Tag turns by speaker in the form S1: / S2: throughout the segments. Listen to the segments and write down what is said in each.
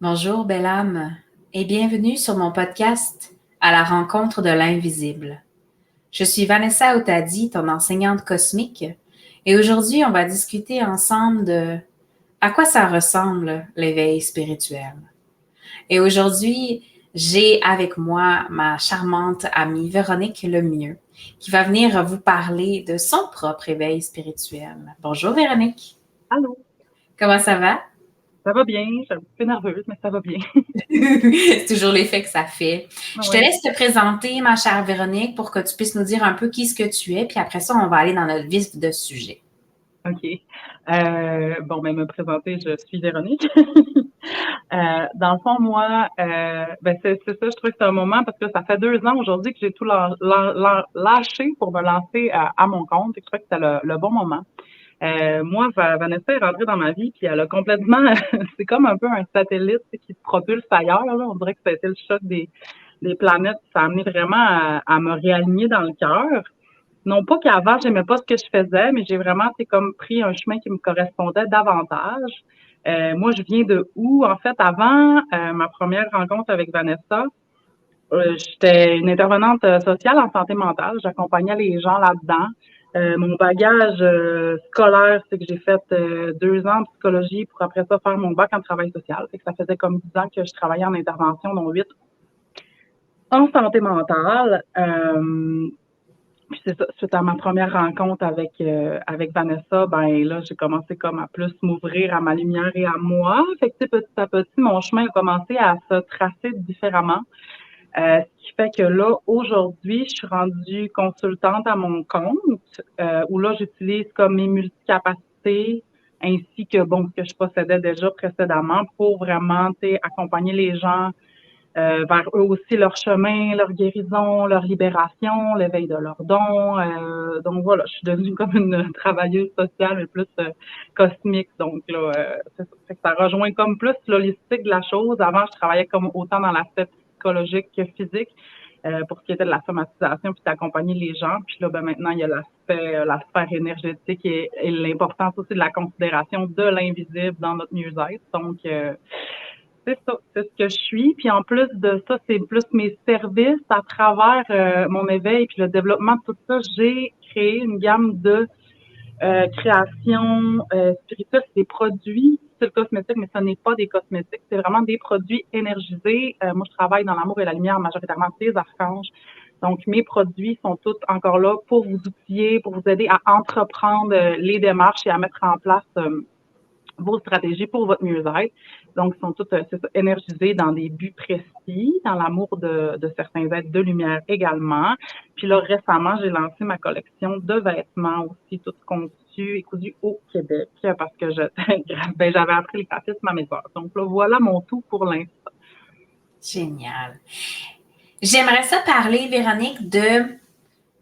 S1: Bonjour, belle âme, et bienvenue sur mon podcast À la rencontre de l'invisible. Je suis Vanessa Otadi, ton enseignante cosmique, et aujourd'hui, on va discuter ensemble de à quoi ça ressemble l'éveil spirituel. Et aujourd'hui, j'ai avec moi ma charmante amie Véronique Lemieux, qui va venir vous parler de son propre éveil spirituel. Bonjour Véronique,
S2: Allô,
S1: comment ça va?
S2: ça va bien? Je suis un petit peu nerveuse, mais ça va bien.
S1: C'est toujours l'effet que ça fait. Je te
S2: Oui,
S1: laisse te présenter, ma chère Véronique, pour que tu puisses nous dire un peu qui ce que tu es, puis après ça, on va aller dans notre vif de sujet.
S2: OK. Bon, ben, me présenter, je suis Véronique. Dans le fond, moi, ben, c'est ça, je trouve que c'est un moment parce que ça fait 2 ans aujourd'hui que j'ai tout lâché pour me lancer à mon compte et je crois que c'est le bon moment. Moi, Vanessa est rentrée dans ma vie, puis elle a complètement, c'est comme un peu un satellite tu sais, qui se propulse ailleurs, là. On dirait que ça a été le choc des planètes, ça a amené vraiment à me réaligner dans le cœur. Non pas qu'avant, j'aimais pas ce que je faisais, mais j'ai vraiment, c'est comme pris un chemin qui me correspondait davantage. Moi, je viens de où? En fait, avant ma première rencontre avec Vanessa, j'étais une intervenante sociale en santé mentale. J'accompagnais les gens là-dedans. Mon bagage scolaire, c'est que j'ai fait 2 ans de psychologie pour après ça faire mon bac en travail social. Fait que ça faisait comme 10 ans que je travaillais en intervention, dont 8 en santé mentale. Puis c'est ça, suite à ma première rencontre avec Vanessa, ben là, j'ai commencé comme à plus m'ouvrir à ma lumière et à moi. Fait que tu sais, petit à petit, mon chemin a commencé à se tracer différemment. Ce qui fait que là, aujourd'hui, je suis rendue consultante à mon compte, où là, j'utilise comme mes multicapacités ainsi que bon, ce que je possédais déjà précédemment pour vraiment, tu sais, accompagner les gens vers eux aussi leur chemin, leur guérison, leur libération, l'éveil de leurs dons. Donc voilà, je suis devenue comme une travailleuse sociale, mais plus cosmique. Donc là, ça rejoint comme plus l'holistique de la chose. Avant, je travaillais comme autant dans l'aspect psychologique que physique. Pour ce qui était de la somatisation puis d'accompagner les gens. Puis là, ben maintenant, il y a la sphère énergétique et l'importance aussi de la considération de l'invisible dans notre mieux-être. Donc, c'est ça, c'est ce que je suis. Puis en plus de ça, c'est plus mes services à travers mon éveil puis le développement de tout ça. J'ai créé une gamme de créations spirituelles. C'est des produits, c'est le cosmétique, mais ce n'est pas des cosmétiques. C'est vraiment des produits énergisés. Moi, je travaille dans l'amour et la lumière majoritairement des archanges. Donc, mes produits sont tous encore là pour vous outiller, pour vous aider à entreprendre les démarches et à mettre en place vos stratégies pour votre mieux-être. Donc, ils sont toutes énergisés dans des buts précis, dans l'amour de certains êtres de lumière également. Puis là, récemment, j'ai lancé ma collection de vêtements aussi, toutes conçues et cousues au Québec, parce que j'avais appris le graphisme à mes heures. Donc là, voilà mon tout pour l'instant.
S1: Génial. J'aimerais ça parler, Véronique, de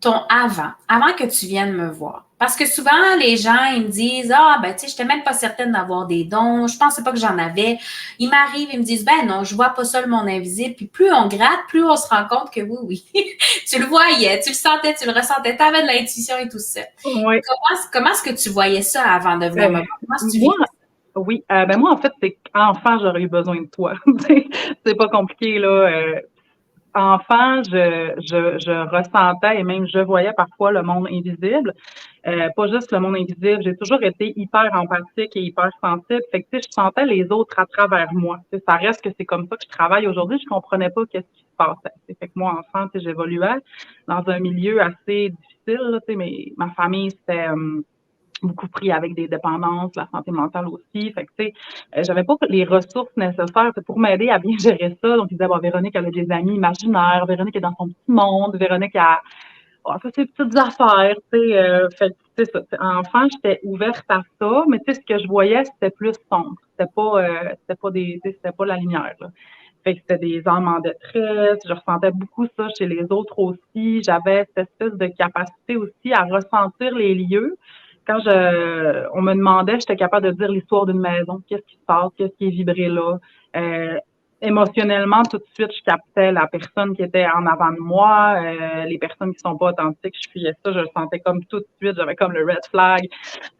S1: ton avant que tu viennes me voir. Parce que souvent, les gens, ils me disent, ah, ben, tu sais, je n'étais même pas certaine d'avoir des dons, je pensais pas que j'en avais. Ils m'arrivent, ils me disent, ben non, je vois pas ça le monde invisible. Puis plus on gratte, plus on se rend compte que oui, oui, tu le voyais, tu le sentais, tu le ressentais, tu avais de l'intuition et tout ça.
S2: Oui.
S1: Comment est-ce que tu voyais ça avant de venir me voir? Comment est-ce que tu
S2: Moi,
S1: vivais?
S2: oui, ben moi, en fait, c'est qu'enfant, j'aurais eu besoin de toi. C'est pas compliqué, là. Enfant, je ressentais et même je voyais parfois le monde invisible. Pas juste le monde invisible, j'ai toujours été hyper empathique et hyper sensible. Fait que, tu sais, je sentais les autres à travers moi. Tu sais, ça reste que c'est comme ça que je travaille aujourd'hui. Je comprenais pas qu'est-ce qui se passait. Fait que moi, enfant, tu sais, j'évoluais dans un milieu assez difficile. Là, tu sais, mais ma famille, c'était beaucoup pris avec des dépendances, la santé mentale aussi. Fait que, tu sais, j'avais pas les ressources nécessaires pour m'aider à bien gérer ça. Donc, ils disaient, bon, Véronique, elle a des amis imaginaires. Véronique est dans son petit monde. Véronique a fait ses petites affaires, tu sais. Fait que, tu sais, ça. Enfant, j'étais ouverte à ça, mais tu sais, ce que je voyais, c'était plus sombre. C'était pas la lumière, là. Fait que c'était des âmes en détresse. Je ressentais beaucoup ça chez les autres aussi. J'avais cette espèce de capacité aussi à ressentir les lieux. On me demandait, j'étais capable de dire l'histoire d'une maison. Qu'est-ce qui se passe? Qu'est-ce qui est vibré là? Euh, Émotionnellement, tout de suite, je captais la personne qui était en avant de moi, les personnes qui sont pas authentiques, je fuyais ça, je le sentais comme tout de suite, j'avais comme le red flag.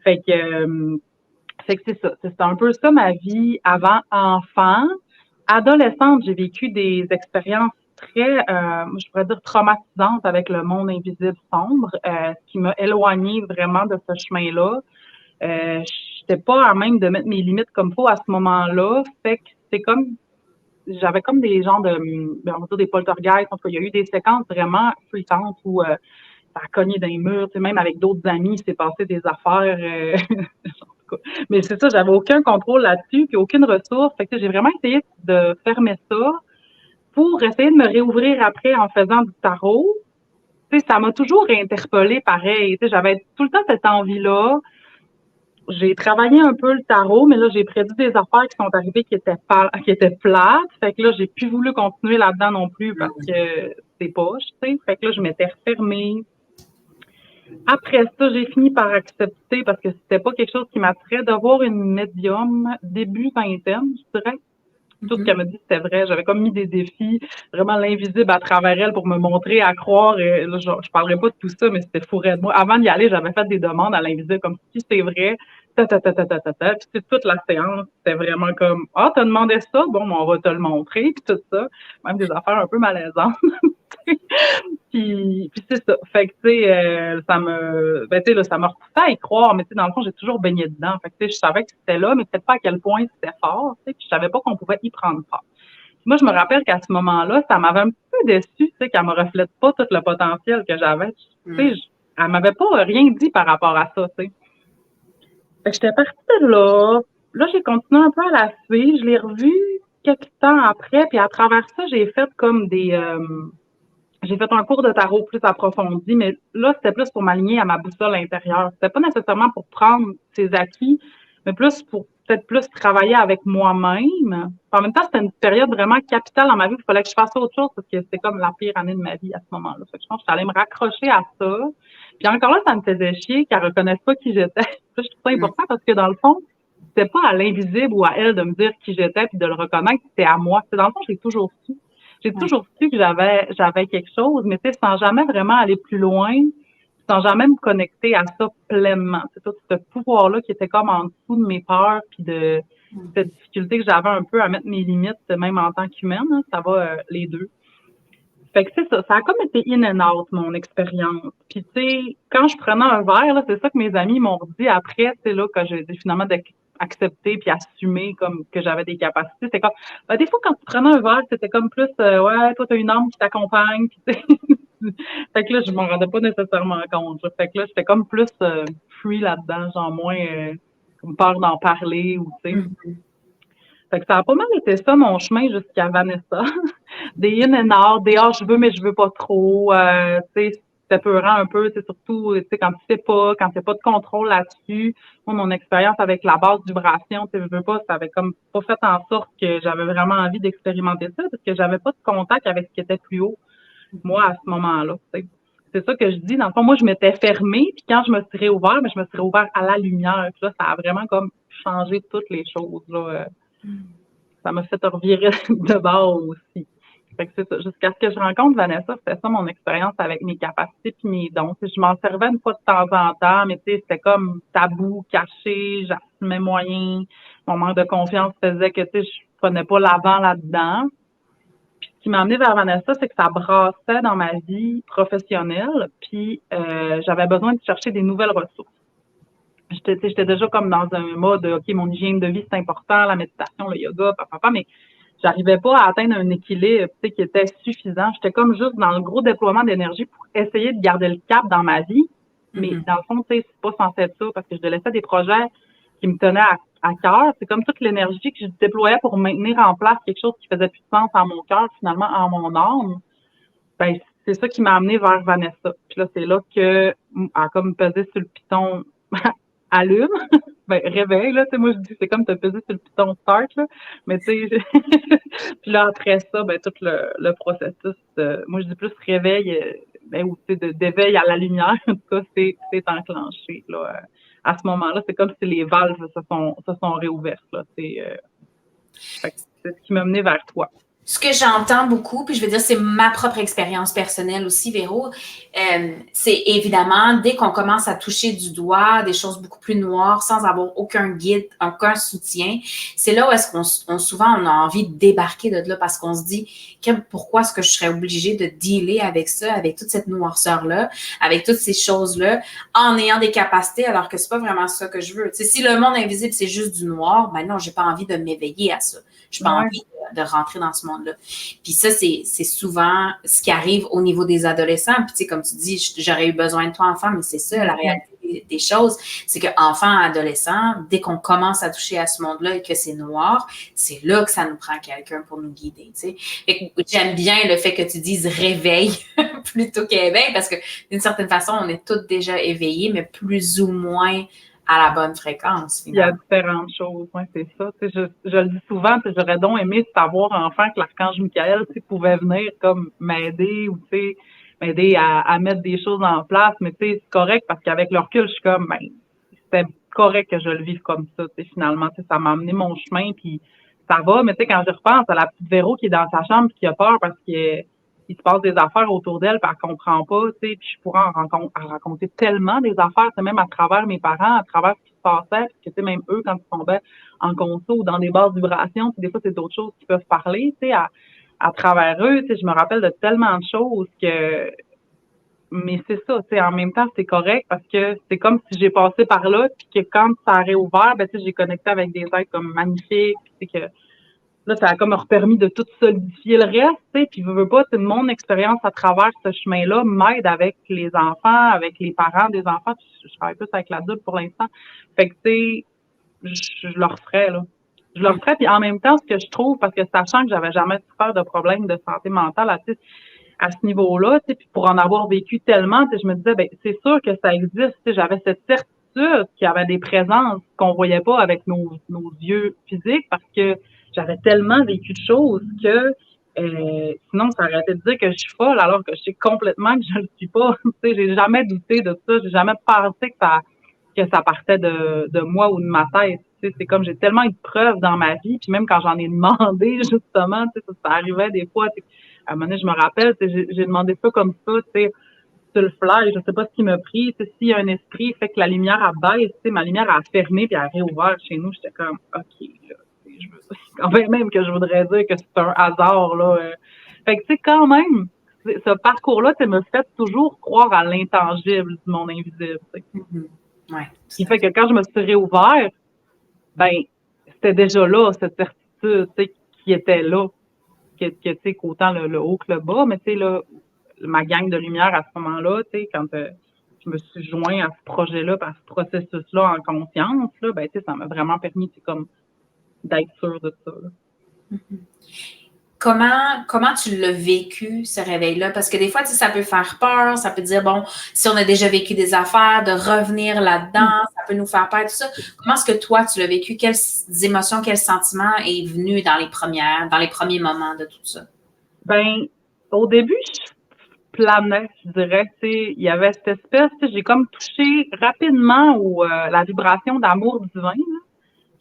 S2: Fait que, fait que c'est ça. C'est un peu ça ma vie avant enfant. adolescente, j'ai vécu des expériences très, je pourrais dire traumatisantes avec le monde invisible sombre, ce qui m'a éloignée vraiment de ce chemin-là. J'étais pas à même de mettre mes limites comme faut à ce moment-là. Fait que c'est comme j'avais comme des genres de on va dire des poltergeists. En tout cas, il y a eu des séquences vraiment fréquentes où ça a cogné dans les murs. Tu sais, même avec d'autres amis, il s'est passé des affaires. Mais c'est ça, j'avais aucun contrôle là-dessus, puis aucune ressource. Fait que j'ai vraiment essayé de fermer ça pour essayer de me réouvrir après en faisant du tarot. Tu sais, ça m'a toujours interpellée pareil. Tu sais, j'avais tout le temps cette envie-là. J'ai travaillé un peu le tarot, mais là, j'ai prédit des affaires qui sont arrivées qui étaient plates. Fait que là, j'ai plus voulu continuer là-dedans non plus parce que c'est poche, tu sais. Fait que là, je m'étais refermée. Après ça, j'ai fini par accepter parce que c'était pas quelque chose qui m'attirait de voir une médium début vingtaine, je dirais. Tout ce qu'elle me dit, c'était vrai. J'avais comme mis des défis, vraiment l'invisible à travers elle pour me montrer, à croire. Et là, je parlerai pas de tout ça, mais c'était fou raide. Moi, avant d'y aller, j'avais fait des demandes à l'invisible comme si c'est vrai. Puis c'est toute la séance, c'était vraiment comme ah, t'as demandé ça, bon, on va te le montrer, puis tout ça. Même des affaires un peu malaisantes. Puis c'est ça. Fait que, tu sais, ça m'a repoussé à y croire, mais tu sais, dans le fond, j'ai toujours baigné dedans. Fait que, tu sais, je savais que c'était là, mais peut-être pas à quel point c'était fort, tu sais, puis je savais pas qu'on pouvait y prendre part. Moi, je me rappelle qu'à ce moment-là, ça m'avait un peu déçue, tu sais, qu'elle me reflète pas tout le potentiel que j'avais. Tu sais, elle m'avait pas rien dit par rapport à ça, tu sais. Fait que j'étais partie de là. Là, j'ai continué un peu à la suivre. Je l'ai revue quelques temps après, puis à travers ça, j'ai fait comme j'ai fait un cours de tarot plus approfondi, mais là, c'était plus pour m'aligner à ma boussole intérieure. C'était pas nécessairement pour prendre ses acquis, mais plus pour peut-être plus travailler avec moi-même. En même temps, c'était une période vraiment capitale dans ma vie. Il fallait que je fasse autre chose parce que c'était comme la pire année de ma vie à ce moment-là. Fait que je pense que j'allais me raccrocher à ça. Puis encore là, ça me faisait chier qu'elle reconnaisse pas qui j'étais. Ça, je trouve ça important parce que dans le fond, c'était pas à l'invisible ou à elle de me dire qui j'étais puis de le reconnaître, c'était à moi. C'est dans le fond, j'ai toujours su. J'ai toujours su que j'avais quelque chose, mais tu sais, sans jamais vraiment aller plus loin, sans jamais me connecter à ça pleinement. C'est tout ce pouvoir-là qui était comme en dessous de mes peurs puis de cette difficulté que j'avais un peu à mettre mes limites, même en tant qu'humaine, hein, ça va les deux. Fait que c'est ça, ça a comme été in and out, mon expérience. Puis tu sais, quand je prenais un verre, là, c'est ça que mes amis m'ont dit après, c'est là que j'ai finalement accepté puis assumé comme que j'avais des capacités. C'est comme des fois quand tu prenais un verre, c'était comme plus ouais, toi t'as une âme qui t'accompagne, puis tu sais. Fait que là, je m'en rendais pas nécessairement compte. Fait que là, j'étais comme plus free là-dedans, genre moins comme peur d'en parler ou tu sais. Fait que ça a pas mal été ça mon chemin jusqu'à Vanessa. Des in and out, des je veux mais je veux pas trop. Tu sais, c'était peurant un peu, c'est surtout tu sais quand tu sais pas, quand tu n'as pas de contrôle là-dessus. Moi, mon expérience avec la basse vibration, tu sais, je veux pas, ça avait comme pas fait en sorte que j'avais vraiment envie d'expérimenter ça parce que j'avais pas de contact avec ce qui était plus haut, moi, à ce moment-là. T'sais. C'est ça que je dis. Dans le fond, moi, je m'étais fermée, puis quand je me suis réouvert, je me suis réouvert à la lumière. Puis là, ça a vraiment comme changé toutes les choses. Là. Ça m'a fait revirer de bord aussi. Fait que c'est ça. Jusqu'à ce que je rencontre Vanessa, c'était ça mon expérience avec mes capacités puis mes dons. Je m'en servais une fois de temps en temps, mais c'était comme tabou, caché, j'assumais moyen. Mon manque de confiance faisait que je prenais pas l'avant là-dedans. Puis ce qui m'a amené vers Vanessa, c'est que ça brassait dans ma vie professionnelle, puis j'avais besoin de chercher des nouvelles ressources. J'étais déjà comme dans un mode, OK, mon hygiène de vie, c'est important, la méditation, le yoga, mais j'arrivais pas à atteindre un équilibre qui était suffisant. J'étais comme juste dans le gros déploiement d'énergie pour essayer de garder le cap dans ma vie. Mais dans le fond, c'est pas censé être ça parce que je laissais des projets qui me tenaient à cœur. C'est comme toute l'énergie que je déployais pour maintenir en place quelque chose qui faisait plus de sens en mon cœur, finalement, en mon âme. Ben, c'est ça qui m'a amené vers Vanessa. Puis là, c'est là que a comme pesé sur le piton allume, ben réveille, là, tu sais, moi je dis c'est comme te peser sur le piton start, là, mais tu sais, puis là après ça, ben tout le processus, moi je dis plus réveil, ben ou tu sais, d'éveil à la lumière, en tout cas, c'est enclenché, là, à ce moment-là, c'est comme si les valves se sont réouvertes, là, c'est ce qui m'a mené vers toi.
S1: Ce que j'entends beaucoup, puis je veux dire, c'est ma propre expérience personnelle aussi, Véro, c'est évidemment, dès qu'on commence à toucher du doigt des choses beaucoup plus noires, sans avoir aucun guide, aucun soutien, c'est là où est-ce souvent, on a envie de débarquer de là parce qu'on se dit, pourquoi est-ce que je serais obligée de dealer avec ça, avec toute cette noirceur-là, avec toutes ces choses-là, en ayant des capacités, alors que c'est pas vraiment ça que je veux. Tu sais, si le monde invisible, c'est juste du noir, ben non, j'ai pas envie de m'éveiller à ça. J'ai pas
S2: Ouais.
S1: envie de rentrer dans ce monde-là. Puis ça, c'est souvent ce qui arrive au niveau des adolescents. Puis tu sais, comme tu dis, j'aurais eu besoin de toi enfant, mais c'est ça, la réalité des choses, c'est que enfant, adolescent, dès qu'on commence à toucher à ce monde-là et que c'est noir, c'est là que ça nous prend quelqu'un pour nous guider, tu sais. Fait que j'aime bien le fait que tu dises réveil plutôt qu'éveil, parce que d'une certaine façon, on est tous déjà éveillés, mais plus ou moins à la bonne fréquence,
S2: Il y a
S1: finalement.
S2: différentes choses, ouais, c'est ça. Tu sais, je le dis souvent, puis j'aurais donc aimé savoir enfant que l'archange Michael, tu sais, pouvait venir comme m'aider ou tu sais, m'aider à mettre des choses en place. Mais tu sais, c'est correct parce qu'avec le recul, je suis comme, ben, c'était correct que je le vive comme ça. Tu sais, finalement, tu sais, ça m'a amené mon chemin, puis ça va. Mais tu sais, quand je repense à la petite Véro qui est dans sa chambre, puis qui a peur parce qu'il se passe des affaires autour d'elle, puis elle comprend pas, tu sais, puis je pourrais en raconter tellement des affaires, c'est même à travers mes parents, à travers ce qui se passait, parce que tu sais, même eux, quand ils tombaient en conso ou dans des basses vibrations, des fois, c'est d'autres choses qui peuvent parler, tu sais, à travers eux, tu sais, je me rappelle de tellement de choses que, mais c'est ça, tu sais, en même temps, c'est correct parce que c'est comme si j'ai passé par là, puis que quand ça a réouvert, ben, tu sais, j'ai connecté avec des êtres comme magnifiques, puis que là, ça a comme permis de tout solidifier le reste, tu sais, puis veux pas, c'est mon expérience à travers ce chemin-là m'aide avec les enfants, avec les parents des enfants, je travaille plus avec l'adulte pour l'instant. Fait que, tu sais, je le referais, là. Je le referais, puis en même temps, ce que je trouve, parce que sachant que j'avais jamais souffert de problèmes de santé mentale à ce niveau-là, tu sais, puis pour en avoir vécu tellement, tu sais, je me disais, ben, c'est sûr que ça existe, tu sais, j'avais cette certitude qu'il y avait des présences qu'on voyait pas avec nos yeux physiques parce que j'avais tellement vécu de choses que sinon, ça arrêtait de dire que je suis folle alors que je sais complètement que je ne le suis pas. Tu sais, j'ai jamais douté de ça, j'ai jamais pensé que ça partait de moi ou de ma tête. Tu sais, c'est comme j'ai tellement eu de preuves dans ma vie, puis même quand j'en ai demandé, justement, tu sais, ça arrivait des fois, à un moment donné, je me rappelle, j'ai demandé ça comme ça, tu sais, sur le fly, je sais pas ce qui m'a pris, tu sais, s'il y a un esprit, fait que la lumière abaisse, tu sais, ma lumière a fermé puis elle a réouvert chez nous, j'étais comme, OK, là, je veux, quand même que je voudrais dire que c'est un hasard, là. Fait que, tu sais, quand même, ce parcours-là, tu me fait toujours croire à l'intangible du monde invisible, tu sais.
S1: Mm-hmm. Ouais,
S2: Ce qui fait que quand je me suis réouvert, ben, c'était déjà là, cette certitude, tu sais, qui était là, que tu sais, qu'autant le haut que le bas, mais tu sais, là, ma gang de lumière à ce moment-là, tu sais, quand je me suis joint à ce projet-là, à ce processus-là en conscience, là, ben, tu sais, ça m'a vraiment permis, tu sais, comme, d'être sûre de ça, là.
S1: Mm-hmm. Comment tu l'as vécu, ce réveil-là? Parce que des fois, tu sais, ça peut faire peur, ça peut dire, bon, si on a déjà vécu des affaires, de revenir là-dedans, ça peut nous faire peur, tout ça. Comment est-ce que toi, tu l'as vécu? Quelles émotions, quel sentiment est venu dans les premiers moments de tout ça?
S2: Ben, au début, je planais, je dirais, tu sais, il y avait cette espèce, tu sais, j'ai comme touché rapidement la vibration d'amour divin, là.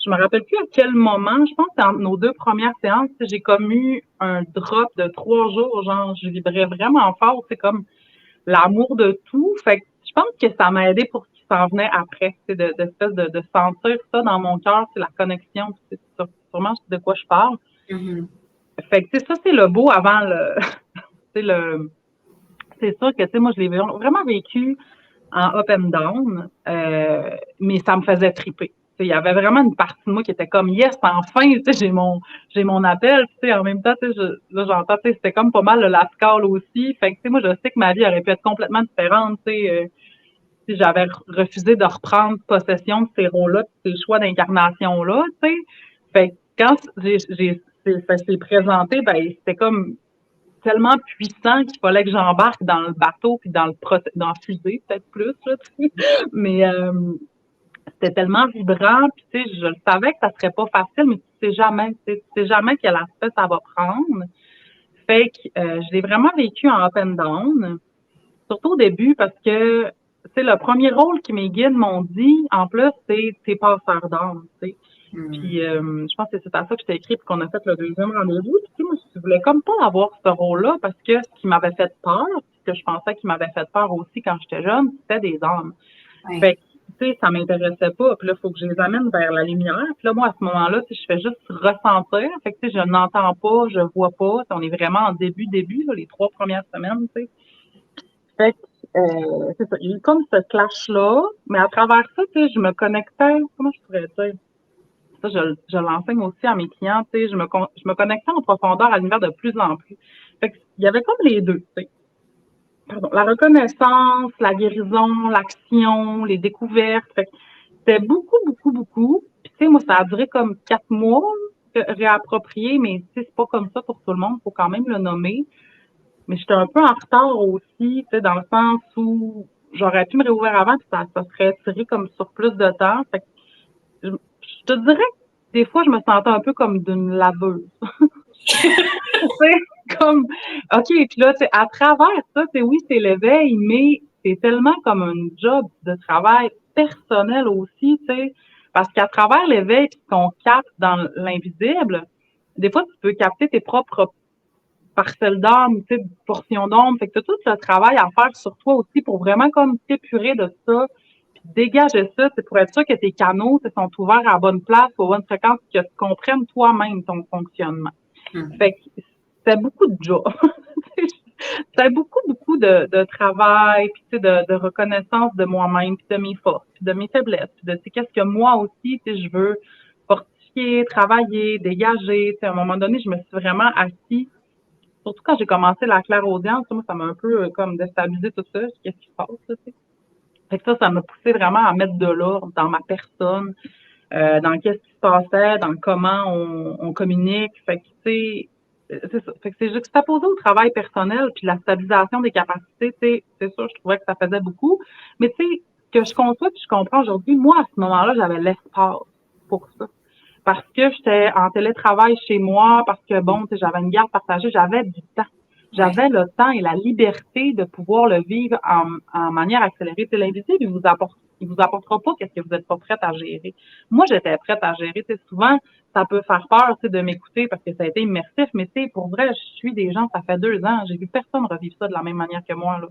S2: Je me rappelle plus à quel moment, je pense que dans nos 2 premières séances, tu sais, j'ai comme eu un drop de 3 jours, genre, je vibrais vraiment fort, c'est comme l'amour de tout. Fait que je pense que ça m'a aidé pour ce qui s'en venait après, c'est d'espèce de sentir ça dans mon cœur, c'est la connexion, c'est sûrement de quoi je parle.
S1: Mm-hmm.
S2: Fait que tu sais, ça c'est le beau avant le, c'est le, c'est sûr que tu sais moi je l'ai vraiment vécu en up and down, mais ça me faisait triper. Il y avait vraiment une partie de moi qui était comme yes, enfin, tu sais, j'ai mon appel, tu sais, en même temps, tu sais, là, j'entends, tu sais, c'était comme pas mal le lascal aussi. Fait que, tu sais, moi, je sais que ma vie aurait pu être complètement différente, tu sais, si j'avais refusé de reprendre possession de ces rôles-là, de ces choix d'incarnation-là, tu sais. Fait que quand ça s'est présenté, ben, c'était comme tellement puissant qu'il fallait que j'embarque dans le bateau puis dans dans le fusée, peut-être plus, là, tu sais. Mais, c'était tellement vibrant, puis tu sais, je le savais que ça serait pas facile, mais tu sais jamais quel aspect ça va prendre. Fait que je l'ai vraiment vécu en up and down, surtout au début parce que tu sais, le premier rôle que mes guides m'ont dit, en plus, c'est t'es passeur d'âme, tu sais.
S1: Hmm.
S2: Puis je pense que c'est à ça que je t'ai écrit puis qu'on a fait le deuxième rendez-vous. Puis, tu sais, moi, je voulais comme pas avoir ce rôle-là parce que ce qui m'avait fait peur, ce que je pensais qui m'avait fait peur aussi quand j'étais jeune, c'était des âmes.
S1: Ouais.
S2: Fait que, tu sais, ça m'intéressait pas. Puis là, il faut que je les amène vers la lumière. Puis là, moi, à ce moment-là, tu sais, je fais juste ressentir. Fait que, tu sais, je n'entends pas, je vois pas. Tu sais, on est vraiment en début, là, les 3 premières semaines, tu sais. Fait que, c'est ça. Il y a eu comme ce clash-là. Mais à travers ça, tu sais, je me connectais, comment je pourrais dire? Ça, je l'enseigne aussi à mes clients, tu sais, je me connectais en profondeur à l'univers de plus en plus. Fait que, il y avait comme les deux, tu sais. Pardon, la reconnaissance, la guérison, l'action, les découvertes. Fait que c'était beaucoup, beaucoup, beaucoup. Puis, tu sais, moi, ça a duré comme 4 mois, réapproprier, mais tu sais, c'est pas comme ça pour tout le monde. Faut quand même le nommer. Mais j'étais un peu en retard aussi, tu sais, dans le sens où j'aurais pu me réouvrir avant, puis ça serait tiré comme sur plus de temps. Fait que je te dirais que des fois, je me sentais un peu comme d'une laveuse. Tu sais, comme, OK, puis là, tu sais, à travers ça, tu sais, oui, c'est l'éveil, mais c'est tellement comme un job de travail personnel aussi, tu sais, parce qu'à travers l'éveil, puis ce qu'on capte dans l'invisible, des fois, tu peux capter tes propres parcelles d'âme, tu sais, portions d'ombre. Fait que t'as tout le travail à faire sur toi aussi pour vraiment comme t'épurer de ça, puis dégager ça, c'est pour être sûr que tes canaux sont ouverts à la bonne place, aux bonnes fréquences, que tu comprennes toi-même ton fonctionnement.
S1: Hmm.
S2: Fait que c'était beaucoup de job. C'était beaucoup, beaucoup de travail, puis tu sais, de reconnaissance de moi-même, puis de mes forces, puis de mes faiblesses, puis de tu sais, qu'est-ce que moi aussi, tu sais, je veux fortifier, travailler, dégager. Tu sais, à un moment donné, je me suis vraiment assise. Surtout quand j'ai commencé la clairaudience, moi, ça m'a un peu comme déstabilisé tout ça. Qu'est-ce qui se passe, là, tu sais? Fait que ça m'a poussé vraiment à mettre de l'ordre dans ma personne, dans qu'est-ce qui se passait, dans comment on communique. Fait que, tu sais, c'est ça. Fait que c'est juxtaposé au travail personnel puis la stabilisation des capacités, tu sais, c'est sûr, je trouvais que ça faisait beaucoup. Mais tu sais, que je conçois puis je comprends aujourd'hui, moi, à ce moment-là, j'avais l'espace pour ça. Parce que j'étais en télétravail chez moi, parce que bon, tu sais, j'avais une garde partagée, j'avais du temps.
S1: Ouais.
S2: J'avais le temps et la liberté de pouvoir le vivre en manière accélérée. C'est l'invisible, il vous apportera pas qu'est-ce que vous n'êtes pas prête à gérer. Moi, j'étais prête à gérer. Tu sais, souvent, ça peut faire peur, tu sais, de m'écouter parce que ça a été immersif, mais tu sais, pour vrai, je suis des gens, ça fait 2 ans, j'ai vu personne revivre ça de la même manière que moi, là.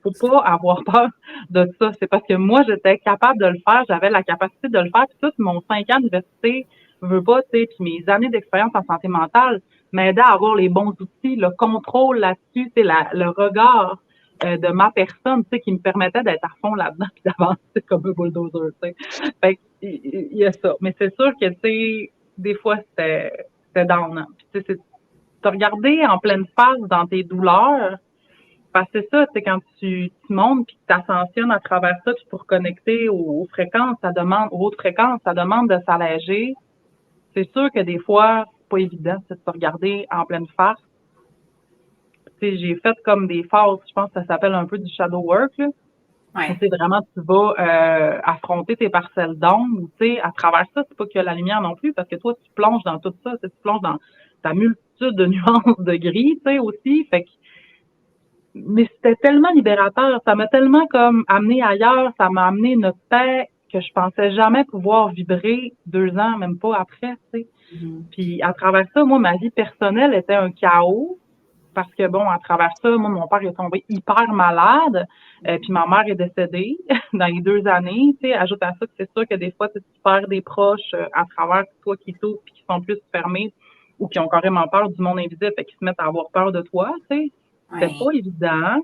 S2: Faut pas avoir peur de ça. C'est parce que moi, j'étais capable de le faire, j'avais la capacité de le faire, puis tout mon 5 ans d'université, je veux pas, tu sais, puis mes années d'expérience en santé mentale m'aidaient à avoir les bons outils, le contrôle là-dessus, tu sais, le regard de ma personne, tu sais, qui me permettait d'être à fond là-dedans puis d'avancer comme un bulldozer, tu sais. Fait il y a ça. Mais c'est sûr que, tu sais, des fois, c'était down. Puis, tu sais, c'est te regarder en pleine face dans tes douleurs, parce que c'est ça, c'est quand tu montes puis que tu ascensionnes à travers ça, puis pour connecter aux fréquences, ça demande, aux hautes fréquences, ça demande de s'alléger. C'est sûr que des fois, c'est pas évident de se regarder en pleine face. Tu sais, j'ai fait comme des phases, je pense que ça s'appelle un peu du shadow work, là.
S1: Ouais.
S2: C'est vraiment, tu vas affronter tes parcelles d'ombre, tu sais, à travers ça, c'est pas que la lumière non plus, parce que toi, tu plonges dans tout ça, tu plonges dans ta multitude de nuances de gris, tu sais, aussi. Fait que, mais c'était tellement libérateur, ça m'a tellement comme amené ailleurs, ça m'a amené une paix que je pensais jamais pouvoir vibrer 2 ans, même pas après, tu sais.
S1: Mhm.
S2: Puis à travers ça, moi, ma vie personnelle était un chaos. Parce que bon, à travers ça, moi, mon père est tombé hyper malade, puis ma mère est décédée dans les 2 années. Tu sais, ajoute à ça que c'est sûr que des fois, tu perds des proches à travers toi qui t'ouvres puis qui sont plus fermés ou qui ont carrément peur du monde invisible et qui se mettent à avoir peur de toi. Tu sais, c'est
S1: Ouais.
S2: pas évident.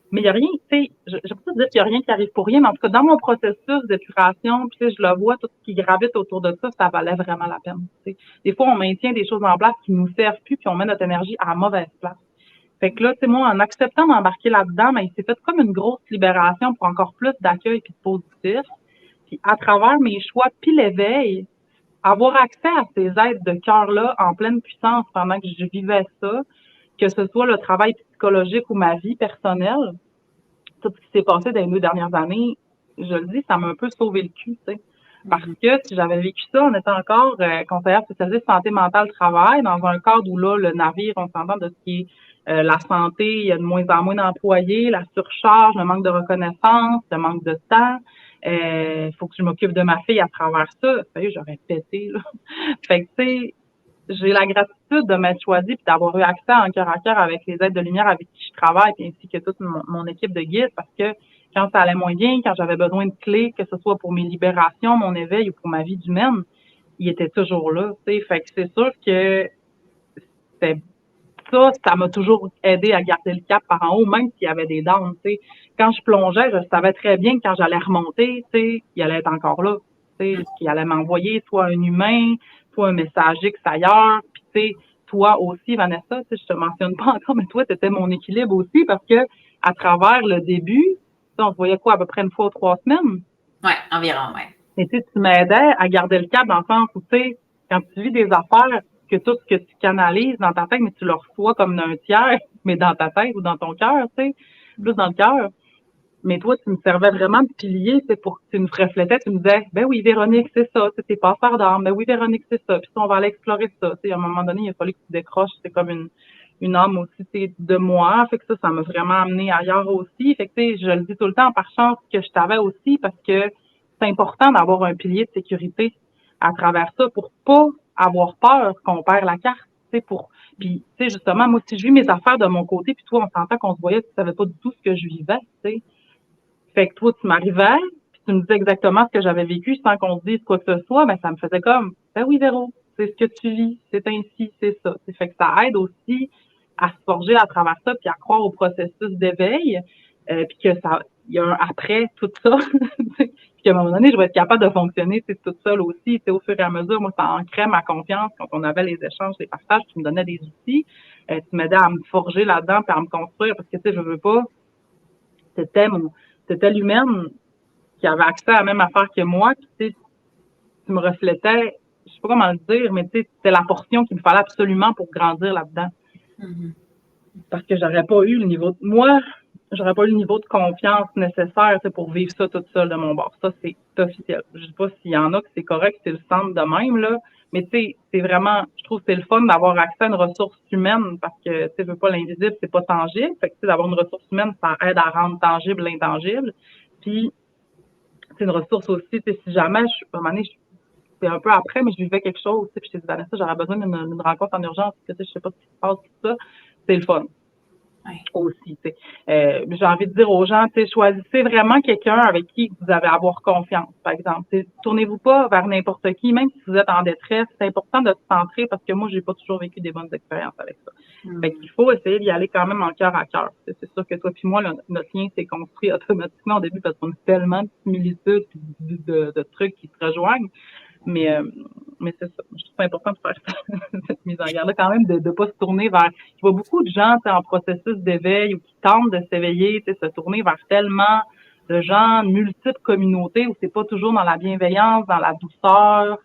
S2: Mais il n'y a rien, tu sais, je ne peux pas dire qu'il n'y a rien qui arrive pour rien, mais en tout cas, dans mon processus d'épuration, puis tu sais, je le vois, tout ce qui gravite autour de ça, ça valait vraiment la peine. Tu sais. Des fois, on maintient des choses en place qui nous servent plus, puis on met notre énergie à la mauvaise place. Fait que là, tu sais, moi, en acceptant d'embarquer là-dedans, ben, il s'est fait comme une grosse libération pour encore plus d'accueil et de positif. Puis à travers mes choix, puis l'éveil, avoir accès à ces aides de cœur-là en pleine puissance pendant que je vivais ça, que ce soit le travail psychologique ou ma vie personnelle, tout ce qui s'est passé dans les 2 dernières années, je le dis, ça m'a un peu sauvé le cul, tu sais. Parce
S1: Mhm.
S2: que si j'avais vécu ça, on était encore conseillère spécialisée de santé mentale travail, dans un cadre où là, le navire, on s'entend de ce qui est la santé, il y a de moins en moins d'employés, la surcharge, le manque de reconnaissance, le manque de temps. faut que je m'occupe de ma fille à travers ça. Sérieux, j'aurais pété, là. Fait que, tu sais, j'ai la gratitude de m'être choisie puis d'avoir eu accès en cœur à cœur avec les aides de lumière avec qui je travaille, puis ainsi que toute mon équipe de guides, parce que quand ça allait moins bien, quand j'avais besoin de clés, que ce soit pour mes libérations, mon éveil ou pour ma vie d'humaine, ils étaient toujours là, tu sais. Fait que c'est sûr que c'était ça m'a toujours aidé à garder le cap par en haut, même s'il y avait des downs, tu sais. Quand je plongeais, je savais très bien que quand j'allais remonter, tu sais, il allait être encore là, tu sais, qu'il allait m'envoyer soit un humain, soit un message X ailleurs, puis tu sais, toi aussi, Vanessa, tu sais, je te mentionne pas encore, mais toi, tu étais mon équilibre aussi parce que à travers le début, on se voyait quoi, à peu près une fois ou 3 semaines?
S1: Ouais, environ, ouais.
S2: Et tu m'aidais à garder le cap dans le sens où, tu sais, quand tu vis des affaires, que tout ce que tu canalises dans ta tête, mais tu le reçois comme d'un tiers, mais dans ta tête ou dans ton cœur, tu sais, plus dans le cœur. Mais toi, tu me servais vraiment de pilier, c'est pour que tu me reflétais, tu me disais, ben oui, Véronique, c'est ça, tu t'es passeur d'âme, ben oui, Véronique, c'est ça, puis on va aller explorer ça, tu sais, à un moment donné, il a fallu que tu décroches, c'est comme une âme aussi, tu de moi, fait que ça m'a vraiment amené ailleurs aussi, fait que tu sais, je le dis tout le temps, par chance que je t'avais aussi, parce que c'est important d'avoir un pilier de sécurité à travers ça pour pas avoir peur qu'on perd la carte, tu sais, puis tu sais, justement, moi, si je vis mes affaires de mon côté, puis toi, on s'entend qu'on se voyait, tu savais pas du tout ce que je vivais, tu sais. Fait que toi, tu m'arrivais, puis tu me disais exactement ce que j'avais vécu sans qu'on se dise quoi que ce soit, ben ça me faisait comme, ben oui, Véro, c'est ce que tu vis, c'est ainsi, c'est ça. Fait que ça aide aussi à se forger à travers ça, puis à croire au processus d'éveil, puis que ça, il y a un après tout ça, puis qu'à un moment donné, je vais être capable de fonctionner, toute seule aussi, au fur et à mesure. Moi, ça ancrait ma confiance quand on avait les échanges, les partages, tu me donnais des outils, tu m'aidais à me forger là-dedans, puis à me construire, parce que tu sais, je veux pas, c'était mon c'était l'humaine qui avait accès à la même affaire que moi, qui, tu sais, tu me reflétais, je sais pas comment le dire, mais tu sais, c'était la portion qu'il me fallait absolument pour grandir là-dedans.
S1: Mm-hmm.
S2: Parce que j'aurais pas eu le niveau j'aurais pas eu le niveau de confiance nécessaire, tu sais, pour vivre ça toute seule de mon bord. Ça, c'est officiel. Je sais pas s'il y en a que c'est correct, c'est le centre de même, là. Mais tu sais, c'est vraiment, je trouve que c'est le fun d'avoir accès à une ressource humaine parce que, tu sais, veux pas l'invisible, c'est pas tangible. Fait que, tu sais, d'avoir une ressource humaine, ça aide à rendre tangible l'intangible. Puis, c'est une ressource aussi, tu sais, si jamais, à un moment donné, c'est un peu après, mais je vivais quelque chose, tu sais, puis je t'ai dit, Vanessa, j'aurais besoin d'une rencontre en urgence, parce que, tu sais, je sais pas ce qui se passe, tout ça. C'est le fun.
S1: Ouais.
S2: Aussi, tu sais. J'ai envie de dire aux gens, tu sais, choisissez vraiment quelqu'un avec qui vous allez avoir confiance, par exemple. Tournez-vous pas vers n'importe qui, même si vous êtes en détresse. C'est important de se centrer parce que moi, j'ai pas toujours vécu des bonnes expériences avec ça. Fait qu'il faut essayer d'y aller quand même en cœur à cœur. C'est sûr que toi puis moi, notre lien s'est construit automatiquement au début parce qu'on a tellement de similitudes et de trucs qui se rejoignent. Mais c'est ça. Je trouve ça important de faire cette mise en garde-là, quand même, de pas se tourner vers. Je vois beaucoup de gens en processus d'éveil ou qui tentent de s'éveiller, se tourner vers tellement de gens, multiples communautés où c'est pas toujours dans la bienveillance, dans la douceur,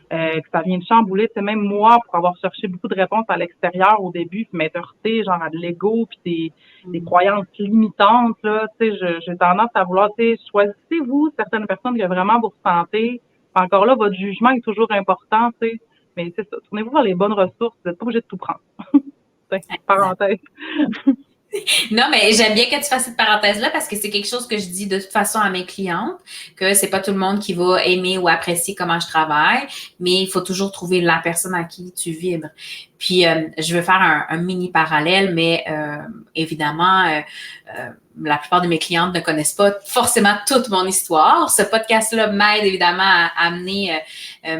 S2: que ça vient de chambouler. C'est même moi, pour avoir cherché beaucoup de réponses à l'extérieur au début, puis m'être heurtée, genre à de l'ego, puis des croyances limitantes, là, j'ai tendance à vouloir, choisissez-vous certaines personnes que vraiment vous ressentez. Encore là, votre jugement est toujours important, tu sais. Mais c'est ça. Tournez-vous vers les bonnes ressources. Vous n'êtes pas obligé de tout prendre. Parenthèse.
S1: Non, mais j'aime bien que tu fasses cette parenthèse-là parce que c'est quelque chose que je dis de toute façon à mes clientes, que c'est pas tout le monde qui va aimer ou apprécier comment je travaille, mais il faut toujours trouver la personne à qui tu vibres. Puis, je veux faire un mini parallèle, mais évidemment, la plupart de mes clientes ne connaissent pas forcément toute mon histoire. Ce podcast-là m'aide évidemment à amener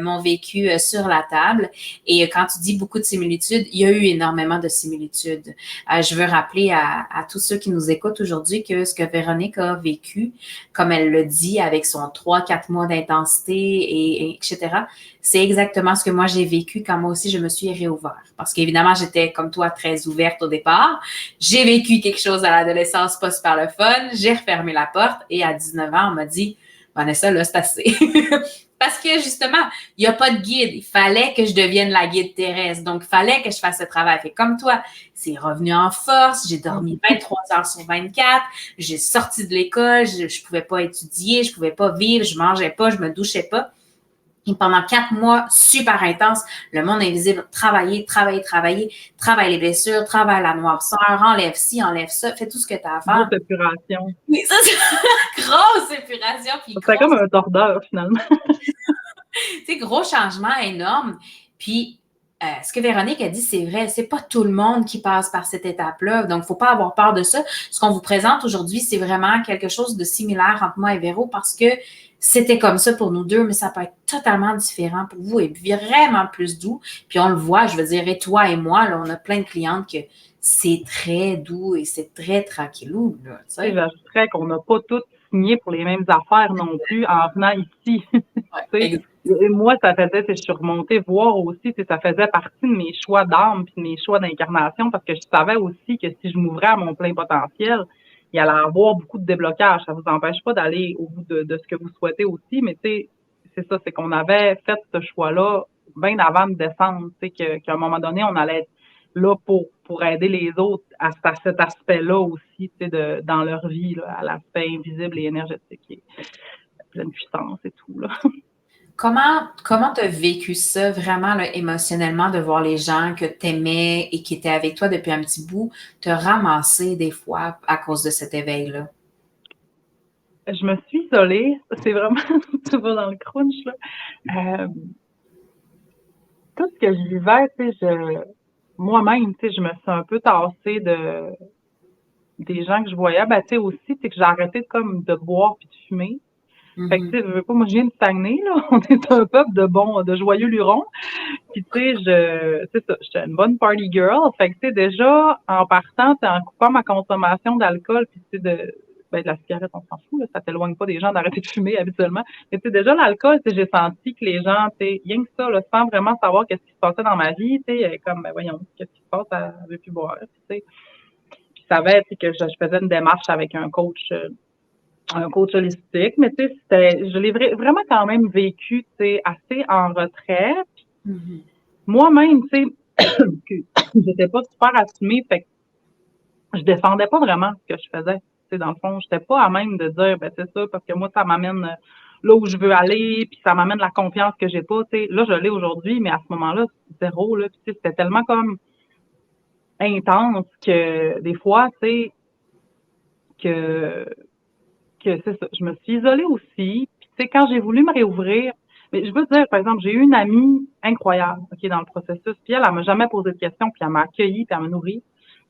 S1: mon vécu sur la table. Et quand tu dis beaucoup de similitudes, il y a eu énormément de similitudes. Je veux rappeler à tous ceux qui nous écoutent aujourd'hui que ce que Véronique a vécu, comme elle le dit, avec son 3-4 mois d'intensité, et etc., c'est exactement ce que moi j'ai vécu quand moi aussi je me suis réouvert. Parce qu'évidemment, j'étais comme toi très ouverte au départ. J'ai vécu quelque chose à l'adolescence pas super le fun. J'ai refermé la porte et à 19 ans, on m'a dit « Vanessa, là, c'est assez. » Parce que justement, il n'y a pas de guide. Il fallait que je devienne la guide terrestre. Donc, il fallait que je fasse ce travail. Fait comme toi, c'est revenu en force. J'ai dormi 23 heures sur 24. J'ai sorti de l'école. Je ne pouvais pas étudier. Je ne pouvais pas vivre. Je ne mangeais pas. Je ne me douchais pas. Et pendant 4 mois, super intense, le monde invisible, travailler les blessures, travaille la noirceur, enlève ci, enlève ça, fais tout ce que tu as à faire.
S2: Grosse épuration.
S1: Oui, ça, c'est grosse épuration. Puis
S2: c'est comme un tordeur, finalement.
S1: Tu sais, gros changement énorme. Puis, ce que Véronique a dit, c'est vrai, c'est pas tout le monde qui passe par cette étape-là. Donc, faut pas avoir peur de ça. Ce qu'on vous présente aujourd'hui, c'est vraiment quelque chose de similaire entre moi et Véro parce que c'était comme ça pour nous deux, mais ça peut être totalement différent pour vous et vraiment plus doux. Puis on le voit, je veux dire, et toi et moi, là, on a plein de clientes que c'est très doux et c'est très tranquillou. Là, tu sais.
S2: J'ajouterais qu'on n'a pas toutes signé pour les mêmes affaires non plus en venant ici.
S1: Ouais,
S2: et moi, ça faisait, je suis remontée voir aussi, ça faisait partie de mes choix d'âme puis de mes choix d'incarnation parce que je savais aussi que si je m'ouvrais à mon plein potentiel, il y allait avoir beaucoup de déblocages. Ça vous empêche pas d'aller au bout de ce que vous souhaitez aussi, mais c'est ça, c'est qu'on avait fait ce choix-là bien avant de descendre, qu'à un moment donné, on allait être là pour aider les autres à cet aspect-là aussi, dans leur vie, là, à l'aspect invisible et énergétique, et pleine puissance et tout, là.
S1: Comment tu as vécu ça vraiment là, émotionnellement de voir les gens que tu aimais et qui étaient avec toi depuis un petit bout te ramasser des fois à cause de cet éveil-là?
S2: Je me suis isolée. C'est vraiment, tu vas dans le crunch, là. Tout ce que je vivais, moi-même, je me suis un peu tassée des gens que je voyais. Ben, aussi, que j'ai arrêté de boire puis de fumer. Fait que, je veux pas, moi, je viens de stagner, là. On est un peuple de joyeux lurons. Puis, c'est ça, j'étais une bonne party girl. Fait que, déjà, en partant, en coupant ma consommation d'alcool, puis, de la cigarette, on s'en fout, là, ça t'éloigne pas des gens d'arrêter de fumer habituellement. Mais, déjà, l'alcool, j'ai senti que les gens, rien que ça, là, sans vraiment savoir qu'est-ce qui se passait dans ma vie, comme, ben, voyons, qu'est-ce qui se passe, elle veut plus boire, puis, je savais, que je faisais une démarche avec un coach holistique, mais je l'ai vraiment quand même vécu, assez en retrait. Moi-même, j'étais pas super assumée, fait que je défendais pas vraiment ce que je faisais. Dans le fond, j'étais pas à même de dire, ben c'est ça, parce que moi, ça m'amène là où je veux aller, puis ça m'amène la confiance que j'ai pas. Là, je l'ai aujourd'hui, mais à ce moment-là, zéro, là, puis c'était tellement comme intense que des fois, que c'est ça. Je me suis isolée aussi. Puis, quand j'ai voulu me réouvrir, mais je veux dire, par exemple, j'ai eu une amie incroyable, OK, dans le processus. Puis elle m'a jamais posé de questions, puis elle m'a accueillie, puis elle m'a nourrie.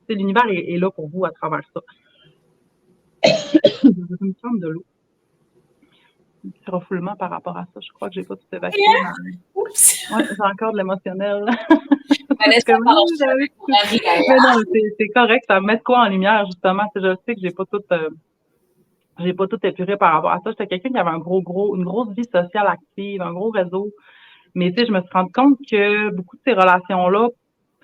S2: L'univers est là pour vous à travers ça. Je vais me prendre de l'eau. Un petit refoulement par rapport à ça. Je crois que j'ai pas tout évacué.
S1: Oups!
S2: Ouais, j'ai encore de l'émotionnel.
S1: Mais
S2: non, c'est correct. Ça me met de quoi en lumière, justement. Je sais que j'ai pas tout épuré par rapport à ça. J'étais quelqu'un qui avait une grosse vie sociale active, un gros réseau. Mais je me suis rendu compte que beaucoup de ces relations-là,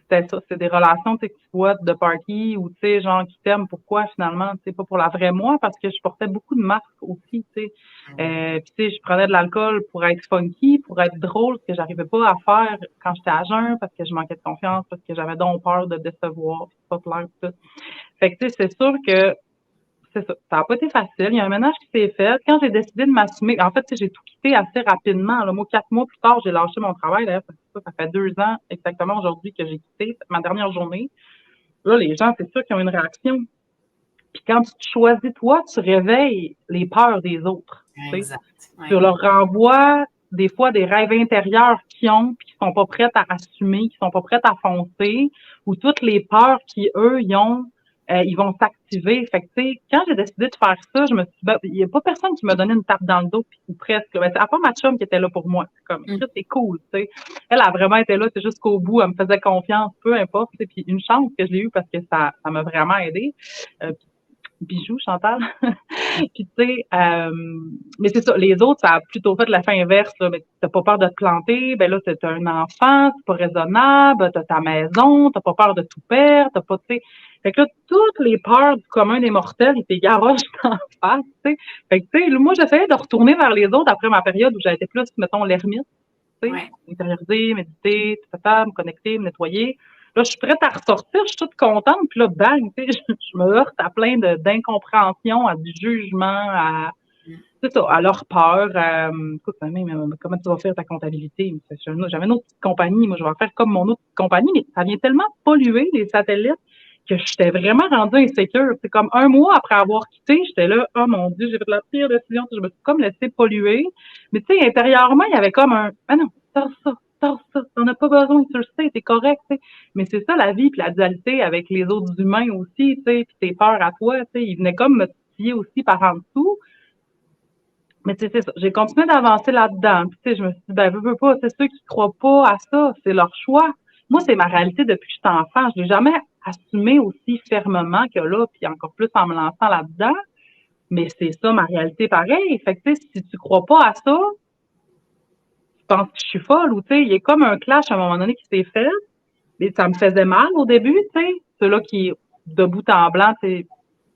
S2: c'était ça, c'est des relations que tu vois de party ou genre qui t'aiment pourquoi finalement, pas pour la vraie moi, parce que je portais beaucoup de masques aussi, puis je prenais de l'alcool pour être funky, pour être drôle, ce que j'arrivais pas à faire quand j'étais à jeun, parce que je manquais de confiance, parce que j'avais donc peur de décevoir, puis pas clair, tout. Fait que c'est sûr que c'est ça. Ça n'a pas été facile. Il y a un ménage qui s'est fait. Quand j'ai décidé de m'assumer, en fait, j'ai tout quitté assez rapidement. Là. Moi, 4 mois plus tard, j'ai lâché mon travail. D'ailleurs, ça fait 2 ans exactement aujourd'hui que j'ai quitté ma dernière journée. Là, les gens, c'est sûr qu'ils ont une réaction. Puis quand tu te choisis, toi, tu réveilles les peurs des autres.
S1: Exact. Ouais.
S2: Tu leur renvoies des fois des rêves intérieurs qu'ils ont, puis qui sont pas prêts à assumer, qui sont pas prêts à foncer, ou toutes les peurs qui, eux, ils ont, ils vont s'activer. Fait que, tu sais, quand j'ai décidé de faire ça, je me suis dit, ben, il y a pas personne qui m'a donné une tape dans le dos, puis ou presque. Ben, à part ma chum qui était là pour moi. C'est comme, c'est cool, tu sais. Elle a vraiment été là, c'est jusqu'au bout. Elle me faisait confiance, peu importe. Puis une chance que j'ai eue parce que ça m'a vraiment aidée. Bijou, Chantal. Puis, tu sais, mais c'est ça, les autres, ça a plutôt fait l'effet inverse, là. Mais t'as pas peur de te planter, ben là, t'as un enfant, c'est pas raisonnable, t'as ta maison, t'as pas peur de tout perdre, t'as pas, tu sais. Fait que là, toutes les peurs du commun des mortels, ils t'égarochent en face, tu sais. Fait que, tu sais, moi, j'essayais de retourner vers les autres après ma période où j'étais plus, mettons, l'ermite, tu sais, intérioriser, méditer, me connecter, me nettoyer. Là, je suis prête à ressortir, je suis toute contente, puis là, bang, tu sais, je me heurte à plein d'incompréhension, à du jugement, c'est ça, à leur peur. Écoute, même, comment tu vas faire ta comptabilité? J'avais une autre petite compagnie, moi, je vais faire comme mon autre petite compagnie, mais ça vient tellement polluer les satellites que j'étais vraiment rendue insécure. C'est comme un mois après avoir quitté, j'étais là, oh mon Dieu, j'ai fait la pire décision, je me suis comme laissée polluer. Mais tu sais, intérieurement, il y avait comme ah non, sors ça, t'en as pas besoin, tu le sais, t'es correct, tu sais. Mais c'est ça la vie, puis la dualité avec les autres humains aussi, tu sais, puis tes peurs à toi, tu sais, ils venaient comme me titiller aussi par en dessous. Mais tu sais, c'est ça. J'ai continué d'avancer là-dedans. Puis tu sais, je me suis dit, ben, veux pas, c'est ceux qui croient pas à ça, c'est leur choix. Moi, c'est ma réalité depuis que je suis enfant. Je l'ai jamais assumé aussi fermement que là, puis encore plus en me lançant là-dedans. Mais c'est ça ma réalité pareil. Fait que tu sais, si tu crois pas à ça, tu penses que je suis folle ou tu sais, il y a comme un clash à un moment donné qui s'est fait. Et ça me faisait mal au début, tu sais. Ceux-là qui, de bout en blanc, tu sais,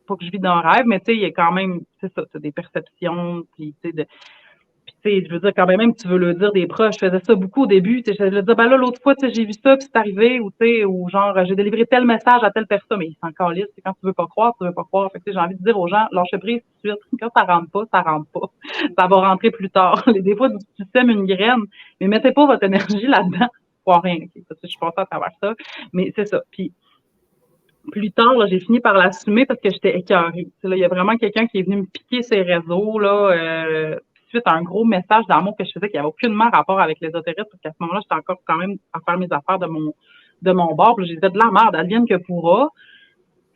S2: pas que je vis dans un rêve, mais tu sais, il y a quand même, c'est ça, des perceptions, puis tu sais, tu sais, je veux dire, quand même, tu veux le dire des proches, je faisais ça beaucoup au début, tu sais, je veux dire, ben là, l'autre fois, tu sais, j'ai vu ça, puis c'est arrivé, ou tu sais, ou genre, j'ai délivré tel message à telle personne, mais il s'en calisse, c'est quand tu veux pas croire, tu veux pas croire. Fait que, tu sais, j'ai envie de dire aux gens, lâchez prise tout de suite. Quand ça rentre pas, ça rentre pas. Ça va rentrer plus tard. Des fois, tu sèmes une graine, mais mettez pas votre énergie là-dedans pour rien, okay? Parce que je suis passée à travers ça. Mais c'est ça. Puis, plus tard, là, j'ai fini par l'assumer parce que j'étais écœurée. Là, il y a vraiment quelqu'un qui est venu me piquer ses réseaux, là, suite à un gros message d'amour que je faisais qui n'avait aucunement rapport avec l'ésotérisme, parce qu'à ce moment-là, j'étais encore quand même à faire mes affaires de mon bord. Puis je disais de la merde, advienne que pourra.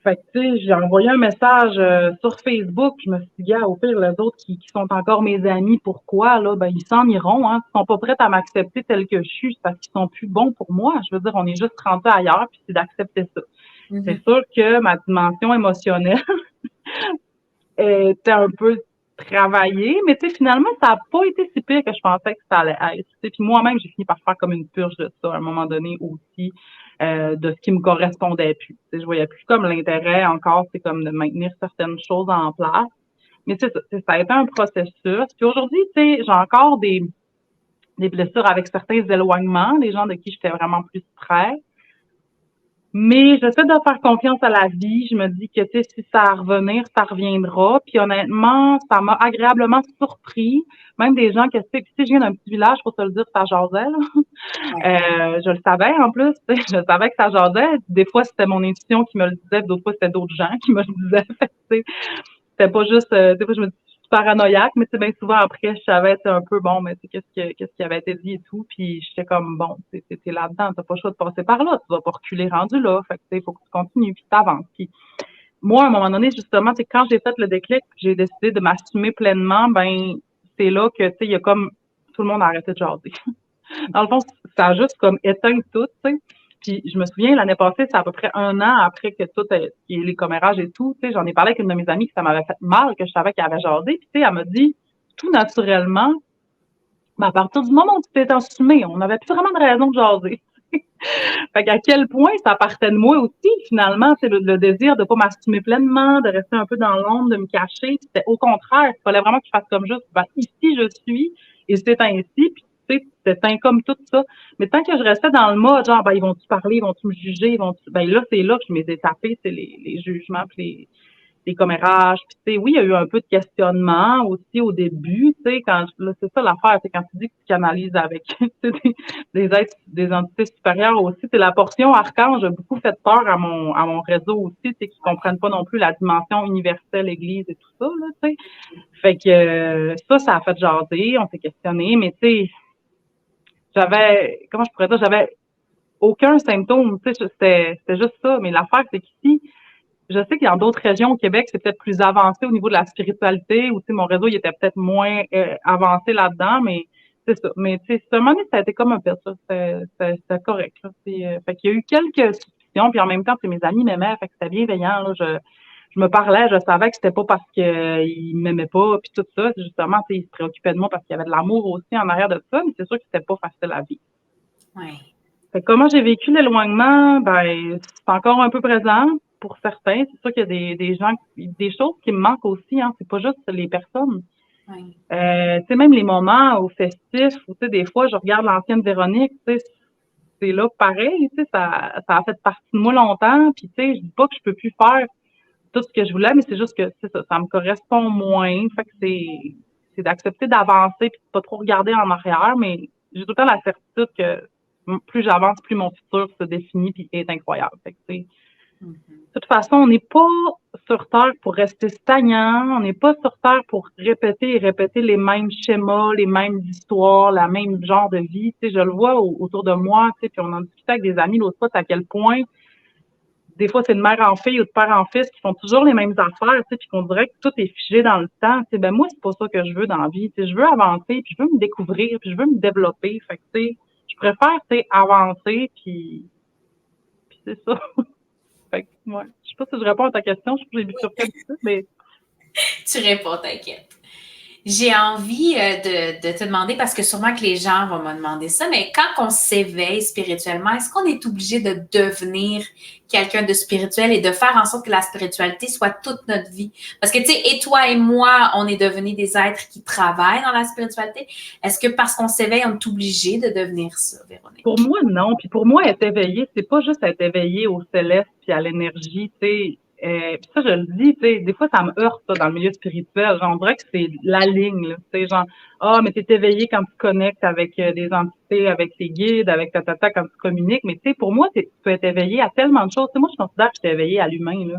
S2: Fait que, tu sais, j'ai envoyé un message sur Facebook, je me suis dit, gars, au pire, les autres qui sont encore mes amis, pourquoi, là, ben, ils s'en iront, hein. Ils sont pas prêts à m'accepter tel que je suis, c'est parce qu'ils sont plus bons pour moi. Je veux dire, on est juste rentré ailleurs, puis c'est d'accepter ça. C'est sûr que ma dimension émotionnelle était un peu travaillée, mais tu sais, finalement, ça n'a pas été si pire que je pensais que ça allait être. Puis moi-même, j'ai fini par faire comme une purge de ça à un moment donné aussi, de ce qui me correspondait plus. T'sais, je voyais plus comme l'intérêt encore, c'est comme de maintenir certaines choses en place. Mais tu sais, ça a été un processus. Puis aujourd'hui, tu sais, j'ai encore des blessures avec certains éloignements, des gens de qui j'étais vraiment plus près. Mais j'essaie de faire confiance à la vie. Je me dis que, tu sais, si ça a à revenir, ça reviendra. Puis honnêtement, ça m'a agréablement surpris. Même des gens que, tu sais, je viens d'un petit village, pour te le dire, ça jasait, là. Je le savais, en plus. Tu sais, je savais que ça jasait. Des fois, c'était mon intuition qui me le disait, d'autres fois, c'était d'autres gens qui me le disaient. Fait que, tu sais, c'était pas juste, des fois, je me dis, je suis paranoïaque, mais tu sais, bien souvent, après, je savais, c'est un peu, bon, mais tu sais, qu'est-ce qui avait été dit et tout, puis j'étais comme, bon, t'es là-dedans, t'as pas le choix de passer par là, tu vas pas reculer rendu là, fait que, tu sais, il faut que tu continues, puis t'avances. Puis moi, à un moment donné, justement, c'est quand j'ai fait le déclic, j'ai décidé de m'assumer pleinement, ben, c'est là que, tu sais, il y a comme, tout le monde a arrêté de jaser. Dans le fond, ça a juste comme éteint tout, tu sais. Puis je me souviens, l'année passée, c'est à peu près un an après que tout les commérages et tout, tu sais, j'en ai parlé avec une de mes amies que ça m'avait fait mal, que je savais qu'elle avait jasé. Puis tu sais, elle m'a dit, tout naturellement, ben, à partir du moment où tu t'es assumé, on n'avait plus vraiment de raison de jaser. Fait qu'à quel point ça partait de moi aussi, finalement, c'est le désir de pas m'assumer pleinement, de rester un peu dans l'ombre, de me cacher. C'était au contraire, il fallait vraiment que je fasse comme juste, ben, ici je suis, et c'est ainsi, puis tu sais, c'était comme tout ça. Mais tant que je restais dans le mode, genre, ben, ils vont-tu parler, ils vont-tu me juger, ben là, c'est là que je m'ai tapé, c'est les jugements, puis les commérages. Puis, tu sais, oui, il y a eu un peu de questionnement aussi au début, tu sais, là, c'est ça l'affaire, c'est quand tu dis que tu canalises avec des êtres, des entités supérieures aussi, c'est la portion archange a beaucoup fait peur à mon réseau aussi, c'est qu'ils comprennent pas non plus la dimension universelle, église et tout ça, là, tu sais. Fait que ça a fait jaser, on s'est questionné, mais tu sais, comment je pourrais dire, j'avais aucun symptôme, tu sais, c'était juste ça, mais l'affaire, c'est qu'ici, je sais qu'il y a d'autres régions au Québec, c'est peut-être plus avancé au niveau de la spiritualité, ou tu sais, mon réseau, il était peut-être moins avancé là-dedans, mais c'est ça. Mais tu sais, ce moment ça a été comme un peu ça. C'était correct. Là. Fait qu'il y a eu quelques suspicions, puis en même temps, mes amis m'aimaient, fait que c'était bienveillant. Là. Je me parlais, je savais que c'était pas parce qu'ils m'aimaient pas, puis tout ça. Justement, tu sais, ils se préoccupaient de moi parce qu'il y avait de l'amour aussi en arrière de ça, mais c'est sûr que c'était pas facile à vivre.
S1: Ouais.
S2: Fait que comment j'ai vécu l'éloignement? Ben, c'est encore un peu présent pour certains. C'est sûr qu'il y a des gens, des choses qui me manquent aussi, hein. C'est pas juste les personnes.
S1: Ouais.
S2: Tu sais, même les moments au festif, où, tu sais, des fois, je regarde l'ancienne Véronique, tu sais, c'est là pareil, tu sais, ça a fait partie de moi longtemps, puis tu sais, je dis pas que je peux plus faire tout ce que je voulais, mais c'est juste que ça me correspond moins. Fait que c'est d'accepter d'avancer puis de pas trop regarder en arrière, mais j'ai tout le temps la certitude que plus j'avance, plus mon futur se définit puis est incroyable. Fait que, tu sais, de toute façon, on n'est pas sur Terre pour rester stagnant, on n'est pas sur Terre pour répéter et répéter les mêmes schémas, les mêmes histoires, la même genre de vie. Tu sais, je le vois autour de moi, tu sais, puis on en discutait avec des amis l'autre fois, à quel point des fois c'est de mère en fille ou de père en fils qui font toujours les mêmes affaires, tu sais, puis qu'on dirait que tout est figé dans le temps. Tu sais, ben moi, c'est pas ça que je veux dans la vie. Tu sais, je veux avancer, puis je veux me découvrir, puis je veux me développer. Fait que, tu sais, je préfère, tu sais, avancer, puis c'est ça. Fait que, ouais. Je sais pas si je réponds à ta question, je sais que j'ai vu sur quel site, mais.
S1: Tu réponds, t'inquiète. J'ai envie de te demander, parce que sûrement que les gens vont me demander ça, mais quand on s'éveille spirituellement, est-ce qu'on est obligé de devenir quelqu'un de spirituel et de faire en sorte que la spiritualité soit toute notre vie? Parce que, tu sais, et toi et moi, on est devenus des êtres qui travaillent dans la spiritualité. Est-ce que parce qu'on s'éveille, on est obligé de devenir ça, Véronique?
S2: Pour moi, non. Puis pour moi, être éveillé, c'est pas juste être éveillé au céleste puis à l'énergie, tu sais. Puis ça, je le dis, tu sais, des fois, ça me heurte, ça, dans le milieu spirituel. Genre, on dirait que c'est la ligne, là. Tu sais, genre, mais t'es éveillé quand tu connectes avec des entités, avec tes guides, avec ta, quand tu communiques. Mais tu sais, pour moi, tu peux être éveillé à tellement de choses. Tu sais, moi, je considère que j'étais éveillée à l'humain, là.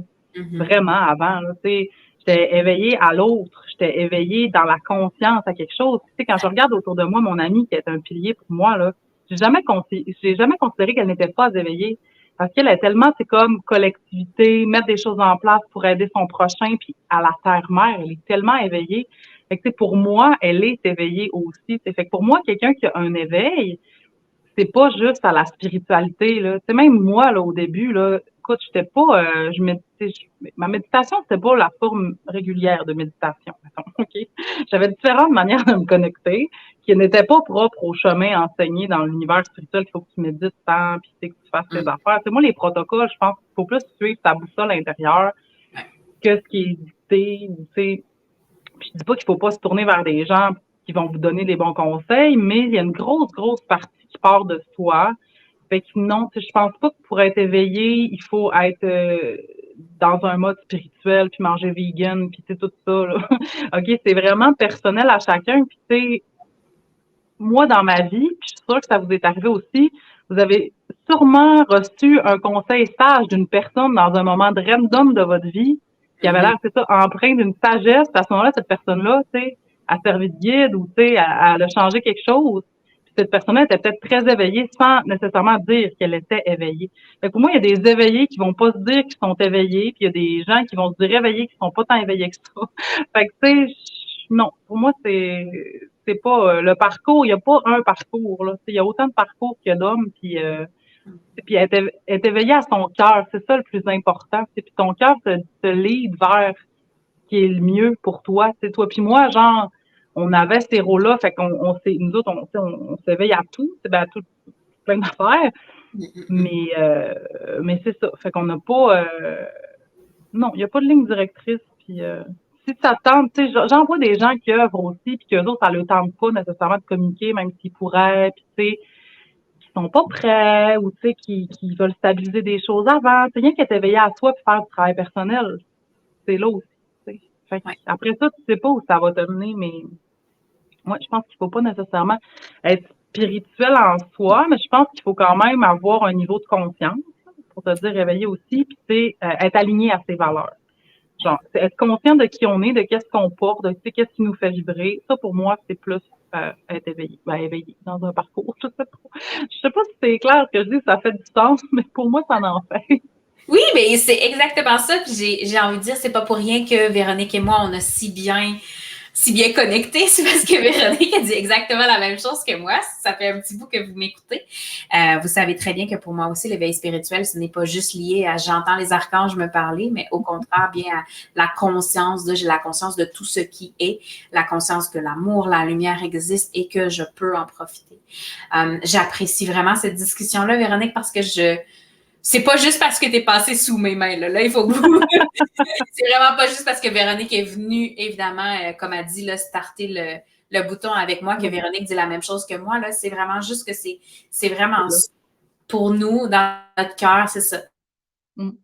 S2: Vraiment, avant, là. Tu sais, j'étais éveillée à l'autre. J'étais éveillée dans la conscience à quelque chose. Tu sais, quand je regarde autour de moi, mon amie qui est un pilier pour moi, là, j'ai jamais considéré qu'elle n'était pas éveillée. Parce qu'elle est tellement, c'est comme collectivité, mettre des choses en place pour aider son prochain, puis à la terre-mère, elle est tellement éveillée. Fait que, pour moi, elle est éveillée aussi. T'sais. Fait que pour moi, quelqu'un qui a un éveil, c'est pas juste à la spiritualité, là. Tu sais, même moi, là, au début, là, écoute, j'étais pas, ma méditation, c'était pas la forme régulière de méditation, mettons, OK? J'avais différentes manières de me connecter qui n'étaient pas propres au chemin enseigné dans l'univers spirituel qu'il faut que tu médites tant, puis que tu fasses tes affaires. Tu sais, moi, les protocoles, je pense qu'il faut plus suivre ta boussole intérieure que ce qui est dicté, tu sais. Puis je dis pas qu'il faut pas se tourner vers des gens qui vont vous donner des bons conseils, mais il y a une grosse partie qui part de soi. Fait que non, je pense pas que pour être éveillé, il faut être dans un mode spirituel, puis manger vegan, puis c'est tout ça. Là. OK, c'est vraiment personnel à chacun. Puis tu sais, moi, dans ma vie, puis je suis sûre que ça vous est arrivé aussi, vous avez sûrement reçu un conseil sage d'une personne dans un moment de random de votre vie qui avait l'air, c'est ça, empreint d'une sagesse. À ce moment-là, cette personne-là, tu sais, a servi de guide ou, tu sais, elle a changé quelque chose. Puis cette personne-là était peut-être très éveillée sans nécessairement dire qu'elle était éveillée. Fait que pour moi, il y a des éveillés qui vont pas se dire qu'ils sont éveillés, puis il y a des gens qui vont se dire éveillés qui sont pas tant éveillés que ça. Fait que, tu sais, non, pour moi, c'est pas le parcours, il n'y a pas un parcours. Là. Il y a autant de parcours qu'il y a d'hommes, puis être éveillé à son cœur, c'est ça le plus important. Puis ton cœur te lead vers ce qui est le mieux pour toi. C'est toi puis moi, genre, on avait ces rôles-là, fait nous autres, on s'éveille à tout, à tout, plein d'affaires. Mais c'est ça. Fait qu'on n'a pas non, il n'y a pas de ligne directrice. Puis si ça tente, tu sais, j'en vois des gens qui œuvrent aussi, puis qu'eux autres, ça ne leur tente pas nécessairement de communiquer, même s'ils pourraient, puis tu sais, qui sont pas prêts, ou tu sais, qui veulent stabiliser des choses avant. C'est rien qu'être éveillé à soi puis faire du travail personnel. C'est là aussi. Tu sais. Fait que, après ça, tu sais pas où ça va te mener, mais moi, je pense qu'il faut pas nécessairement être spirituel en soi, mais je pense qu'il faut quand même avoir un niveau de conscience pour te dire réveiller aussi, puis tu sais, être aligné à ses valeurs. Genre, c'est être conscient de qui on est, de qu'est-ce qu'on porte, de qu'est-ce qui nous fait vibrer. Ça, pour moi, c'est plus être éveillé. Ben, éveillé dans un parcours. Je sais pas. Je sais pas si c'est clair ce que je dis, ça fait du sens, mais pour moi, ça en fait.
S1: Oui, mais c'est exactement ça. Puis j'ai envie de dire, c'est pas pour rien que Véronique et moi, on a si bien connectés. C'est parce que Véronique a dit exactement la même chose que moi. Ça fait un petit bout que vous m'écoutez. Vous savez très bien que pour moi aussi, l'éveil spirituel, ce n'est pas juste lié à j'entends les archanges me parler, mais au contraire, bien à la conscience j'ai la conscience de tout ce qui est, la conscience que l'amour, la lumière existe et que je peux en profiter. J'apprécie vraiment cette discussion-là, Véronique, parce que c'est pas juste parce que tu es passé sous mes mains. Là, il faut que vous... C'est vraiment pas juste parce que Véronique est venue, évidemment, comme elle dit, là, starter le bouton avec moi, que Véronique dit la même chose que moi. Là, c'est vraiment juste que c'est vraiment pour nous, dans notre cœur, c'est ça.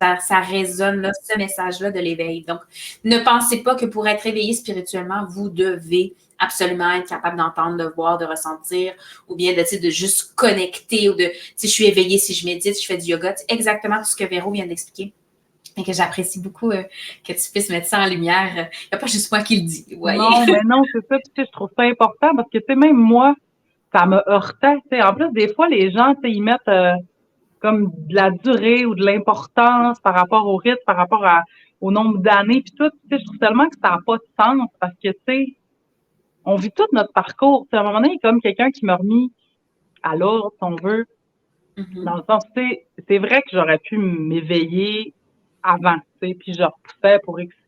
S1: Ça résonne, là, ce message-là de l'éveil. Donc, ne pensez pas que pour être éveillé spirituellement, vous devez absolument être capable d'entendre, de voir, de ressentir, ou bien de juste connecter, ou si je suis éveillée, si je médite, si je fais du yoga. C'est exactement tout ce que Véro vient d'expliquer. Et que j'apprécie beaucoup que tu puisses mettre ça en lumière. Il n'y a pas juste moi qui le dis, vous voyez?
S2: Non, mais non, c'est ça. Tu sais, je trouve ça important parce que, tu sais, même moi, ça me heurtait. Tu sais, en plus, des fois, les gens, tu sais, ils mettent comme de la durée ou de l'importance par rapport au rythme, par rapport au nombre d'années, puis tout. Tu sais, je trouve tellement que ça n'a pas de sens parce que, tu sais, on vit tout notre parcours. Tu sais, à un moment donné, il y a comme quelqu'un qui m'a remis à l'ordre, si on veut, dans le sens, tu sais, c'est vrai que j'aurais pu m'éveiller avant, tu sais, puis je repoussais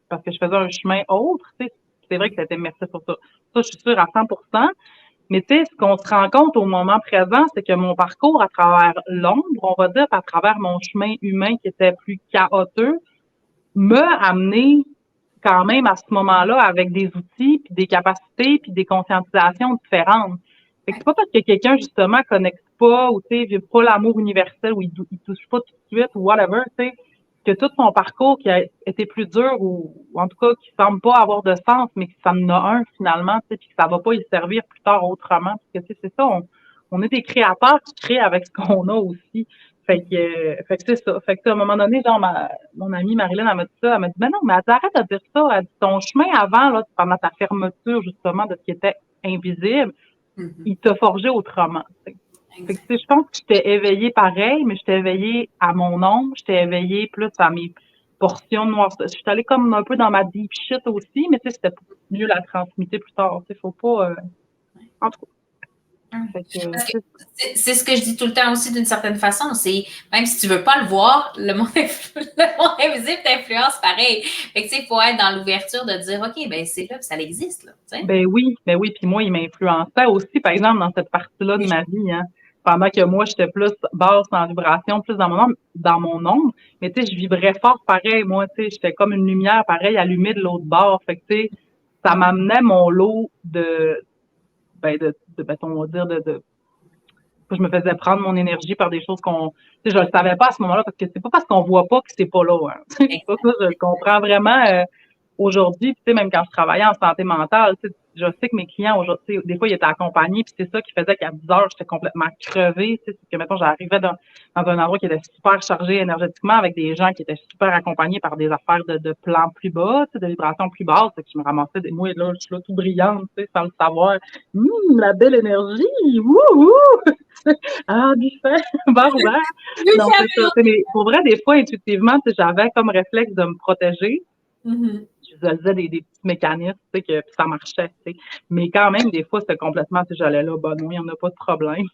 S2: parce que je faisais un chemin autre, tu sais. C'est vrai que c'était merci pour ça. Ça, je suis sûre à 100%. Mais tu sais, ce qu'on se rend compte au moment présent, c'est que mon parcours à travers l'ombre, on va dire, à travers mon chemin humain qui était plus chaotique, m'a amené quand même à ce moment-là avec des outils, puis des capacités, puis des conscientisations différentes. Fait que c'est pas parce que quelqu'un, justement, connecte pas ou, tu sais, vit pas l'amour universel ou il touche pas tout de suite ou whatever, tu sais, que tout son parcours qui a été plus dur ou en tout cas qui semble pas avoir de sens, mais que ça en a un finalement, tu sais, puis que ça va pas y servir plus tard autrement. Parce que, tu sais, c'est ça, on est des créateurs qui créent avec ce qu'on a aussi. Fait que c'est ça. Fait que, à un moment donné, genre, mon amie Marilyn, elle m'a dit ça. Elle m'a dit, ben non, mais elle dit, arrête de dire ça. Elle dit, ton chemin avant, là, pendant ta fermeture, justement, de ce qui était invisible, il t'a forgé autrement. Fait que, tu sais, je pense que j'étais éveillée pareil, mais j'étais éveillée à mon ombre, j'étais éveillée plus à mes portions de noir. Je suis allée comme un peu dans ma deep shit aussi, mais tu sais, c'était mieux la transmuter plus tard. Tu sais, faut pas, en tout cas.
S1: Fait que, parce que c'est ce que je dis tout le temps aussi d'une certaine façon, c'est même si tu veux pas le voir, le monde invisible t'influence pareil. Fait que tu sais, il faut être dans l'ouverture de dire OK, ben c'est là, ça existe là. T'sais.
S2: Ben oui, puis moi, il m'influençait aussi, par exemple, dans cette partie-là de ma vie, hein. Pendant que moi, j'étais plus basse en vibration, plus dans mon ombre, mais tu sais, je vibrais fort pareil, moi, tu sais, j'étais comme une lumière pareil allumée de l'autre bord. Fait que tu sais, ça m'amenait mon lot on va dire, je me faisais prendre mon énergie par des choses tu sais, je le savais pas à ce moment-là, parce que c'est pas parce qu'on voit pas que c'est pas là, hein. C'est pas ça, je le comprends vraiment aujourd'hui, tu sais, même quand je travaillais en santé mentale, tu sais, je sais que mes clients aujourd'hui, des fois, ils étaient accompagnés, puis c'est ça qui faisait qu'à 10 heures, j'étais complètement crevée, tu sais, c'est que, mettons, j'arrivais dans un endroit qui était super chargé énergétiquement avec des gens qui étaient super accompagnés par des affaires de plans plus bas, tu sais, de vibrations plus basses, fait que je me ramassais moi, là, je suis là tout brillante, tu sais, sans le savoir. La belle énergie! Wouhou! Ah, buffet, bar ouvert. Non, c'est ça. Mais pour vrai, des fois, intuitivement, j'avais comme réflexe de me protéger. J'utilisais des petits mécanismes, tu sais, que ça marchait, tu sais. Mais quand même, des fois, c'était complètement, tu sais, j'allais là, bon, non, il n'y en a pas de problème.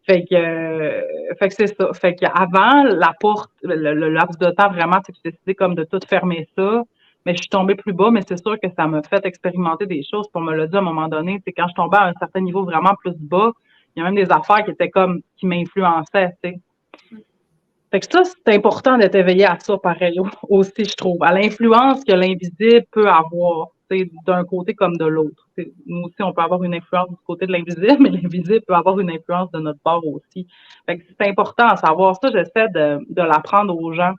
S2: Fait que c'est ça. Fait qu'avant, la porte, le laps de temps, vraiment, c'est que j'ai décidé comme de tout fermer ça. Mais je suis tombée plus bas, mais c'est sûr que ça m'a fait expérimenter des choses. Pour me le dire à un moment donné, c'est quand je tombais à un certain niveau vraiment plus bas, il y a même des affaires qui étaient comme, qui m'influençaient, tu sais. Fait que ça, c'est important d'être éveillé à ça, pareil, aussi, je trouve. À l'influence que l'invisible peut avoir, tu sais, d'un côté comme de l'autre. Nous aussi, on peut avoir une influence du côté de l'invisible, mais l'invisible peut avoir une influence de notre bord aussi. Fait que c'est important à savoir ça. J'essaie de l'apprendre aux gens.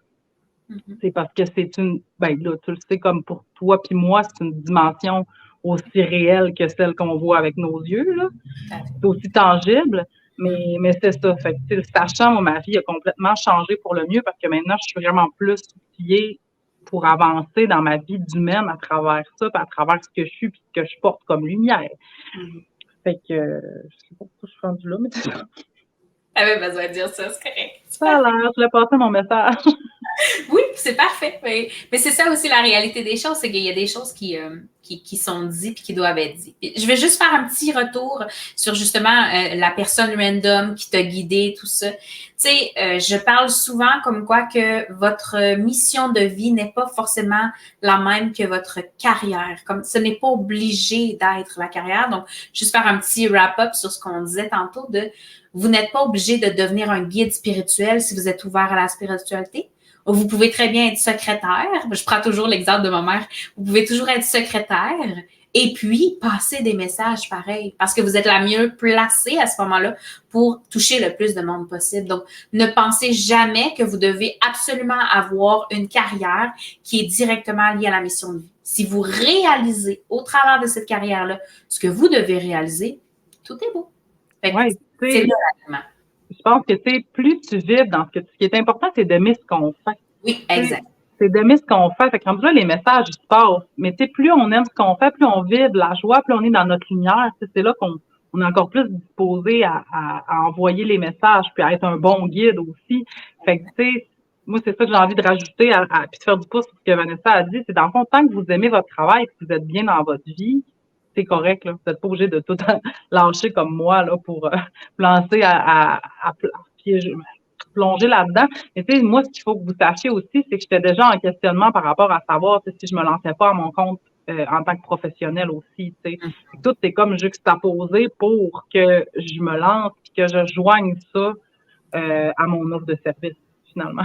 S2: C'est parce que c'est ben là, tu le sais, comme pour toi puis moi, c'est une dimension aussi réelle que celle qu'on voit avec nos yeux, là. C'est aussi tangible. Mais c'est ça. Fait que, sachant, moi, ma vie a complètement changé pour le mieux parce que maintenant, je suis vraiment plus outillée pour avancer dans ma vie d'humaine à travers ça, puis à travers ce que je suis, puis ce que je porte comme lumière. Fait que, je sais pas pourquoi je suis rendue là, mais c'est ça.
S1: T'avais besoin de dire ça, c'est correct.
S2: Ça a l'air, je voulais passer mon message.
S1: Oui, c'est parfait. Mais c'est ça aussi la réalité des choses, c'est qu'il y a des choses qui sont dites et qui doivent être dites. Je vais juste faire un petit retour sur justement la personne random qui t'a guidé, tout ça. Tu sais, je parle souvent comme quoi que votre mission de vie n'est pas forcément la même que votre carrière. Comme ce n'est pas obligé d'être la carrière. Donc, juste faire un petit wrap-up sur ce qu'on disait tantôt de vous n'êtes pas obligé de devenir un guide spirituel si vous êtes ouvert à la spiritualité. Vous pouvez très bien être secrétaire. Je prends toujours l'exemple de ma mère. Vous pouvez toujours être secrétaire Et puis, passez des messages pareils, parce que vous êtes la mieux placée à ce moment-là pour toucher le plus de monde possible. Donc, ne pensez jamais que vous devez absolument avoir une carrière qui est directement liée à la mission de vie. Si vous réalisez au travers de cette carrière-là ce que vous devez réaliser, tout est beau.
S2: Ouais,
S1: C'est là l'argument.
S2: je pense que plus tu vibres dans ce qui est important, c'est d'aimer ce qu'on fait.
S1: Oui, exact.
S2: C'est d'aimer ce qu'on fait. Fait que comme ça, les messages ils se passent. Mais plus on aime ce qu'on fait, plus on vibre la joie, plus on est dans notre lumière. C'est là qu'on est encore plus disposé à envoyer les messages, puis à être un bon guide aussi. Fait que moi, c'est ça que j'ai envie de rajouter puis de faire du pouce sur ce que Vanessa a dit. C'est dans le fond, tant que vous aimez votre travail, que vous êtes bien dans votre vie, c'est correct. Là. Vous n'êtes pas obligé de tout lâcher comme moi là pour lancer à plonger là-dedans. Mais tu sais, moi, ce qu'il faut que vous sachiez aussi, c'est que j'étais déjà en questionnement par rapport à savoir si je me lançais pas à mon compte en tant que professionnel aussi. Tu sais, tout est comme juxtaposé pour que je me lance et que je joigne ça à mon offre de service finalement.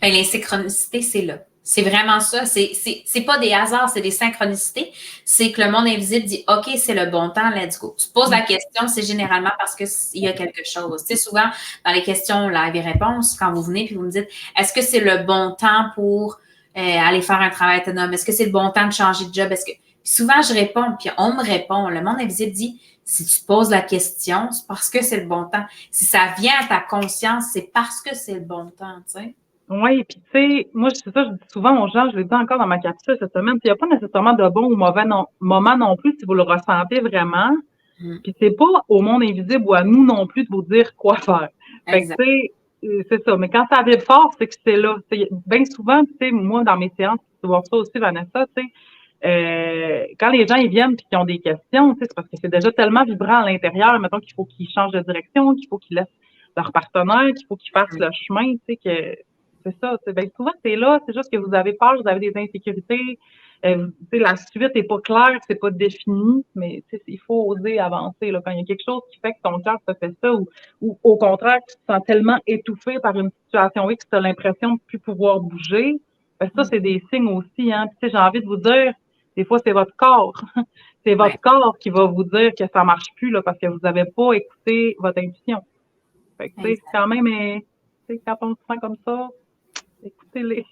S1: Bien, les synchronicités, c'est là. C'est vraiment ça. C'est pas des hasards, c'est des synchronicités. C'est que le monde invisible dit OK, c'est le bon temps, let's go. Tu te poses la question, c'est généralement parce qu'il y a quelque chose. Tu sais, souvent, dans les questions live et réponses, quand vous venez puis vous me dites est-ce que c'est le bon temps pour aller faire un travail autonome? Est-ce que c'est le bon temps de changer de job? Est-ce que. Puis souvent, je réponds, puis on me répond. Le monde invisible dit si tu te poses la question, c'est parce que c'est le bon temps. Si ça vient à ta conscience, c'est parce que c'est le bon temps, tu sais.
S2: Oui, puis tu sais, moi, c'est ça, je dis souvent aux gens, je l'ai dit encore dans ma capsule cette semaine, il n'y a pas nécessairement de bon ou mauvais moment non plus si vous le ressentez vraiment. Puis c'est pas au monde invisible ou à nous non plus de vous dire quoi faire. Fait que tu sais, c'est ça. Mais quand ça vibre fort, c'est que c'est là. Bien souvent, tu sais, moi, dans mes séances, tu vois ça aussi, Vanessa, tu sais, quand les gens ils viennent et qu'ils ont des questions, tu sais, c'est parce que c'est déjà tellement vibrant à l'intérieur, mettons qu'il faut qu'ils changent de direction, qu'il faut qu'ils laissent leur partenaire, qu'il faut qu'ils fassent le chemin, tu sais, que c'est ça. Ben, souvent, c'est là, c'est juste que vous avez peur, vous avez des insécurités, la suite n'est pas claire, c'est pas défini, mais il faut oser avancer. Là, quand il y a quelque chose qui fait que ton cœur te fait ça, ou au contraire, tu te sens tellement étouffé par une situation X que tu as l'impression de ne plus pouvoir bouger, ben, ça, c'est des signes aussi. Hein. Puis, j'ai envie de vous dire, des fois, c'est votre corps. C'est votre corps qui va vous dire que ça marche plus là, parce que vous n'avez pas écouté votre intuition. Fait que, c'est quand même, quand on se sent comme ça, écoutez-les.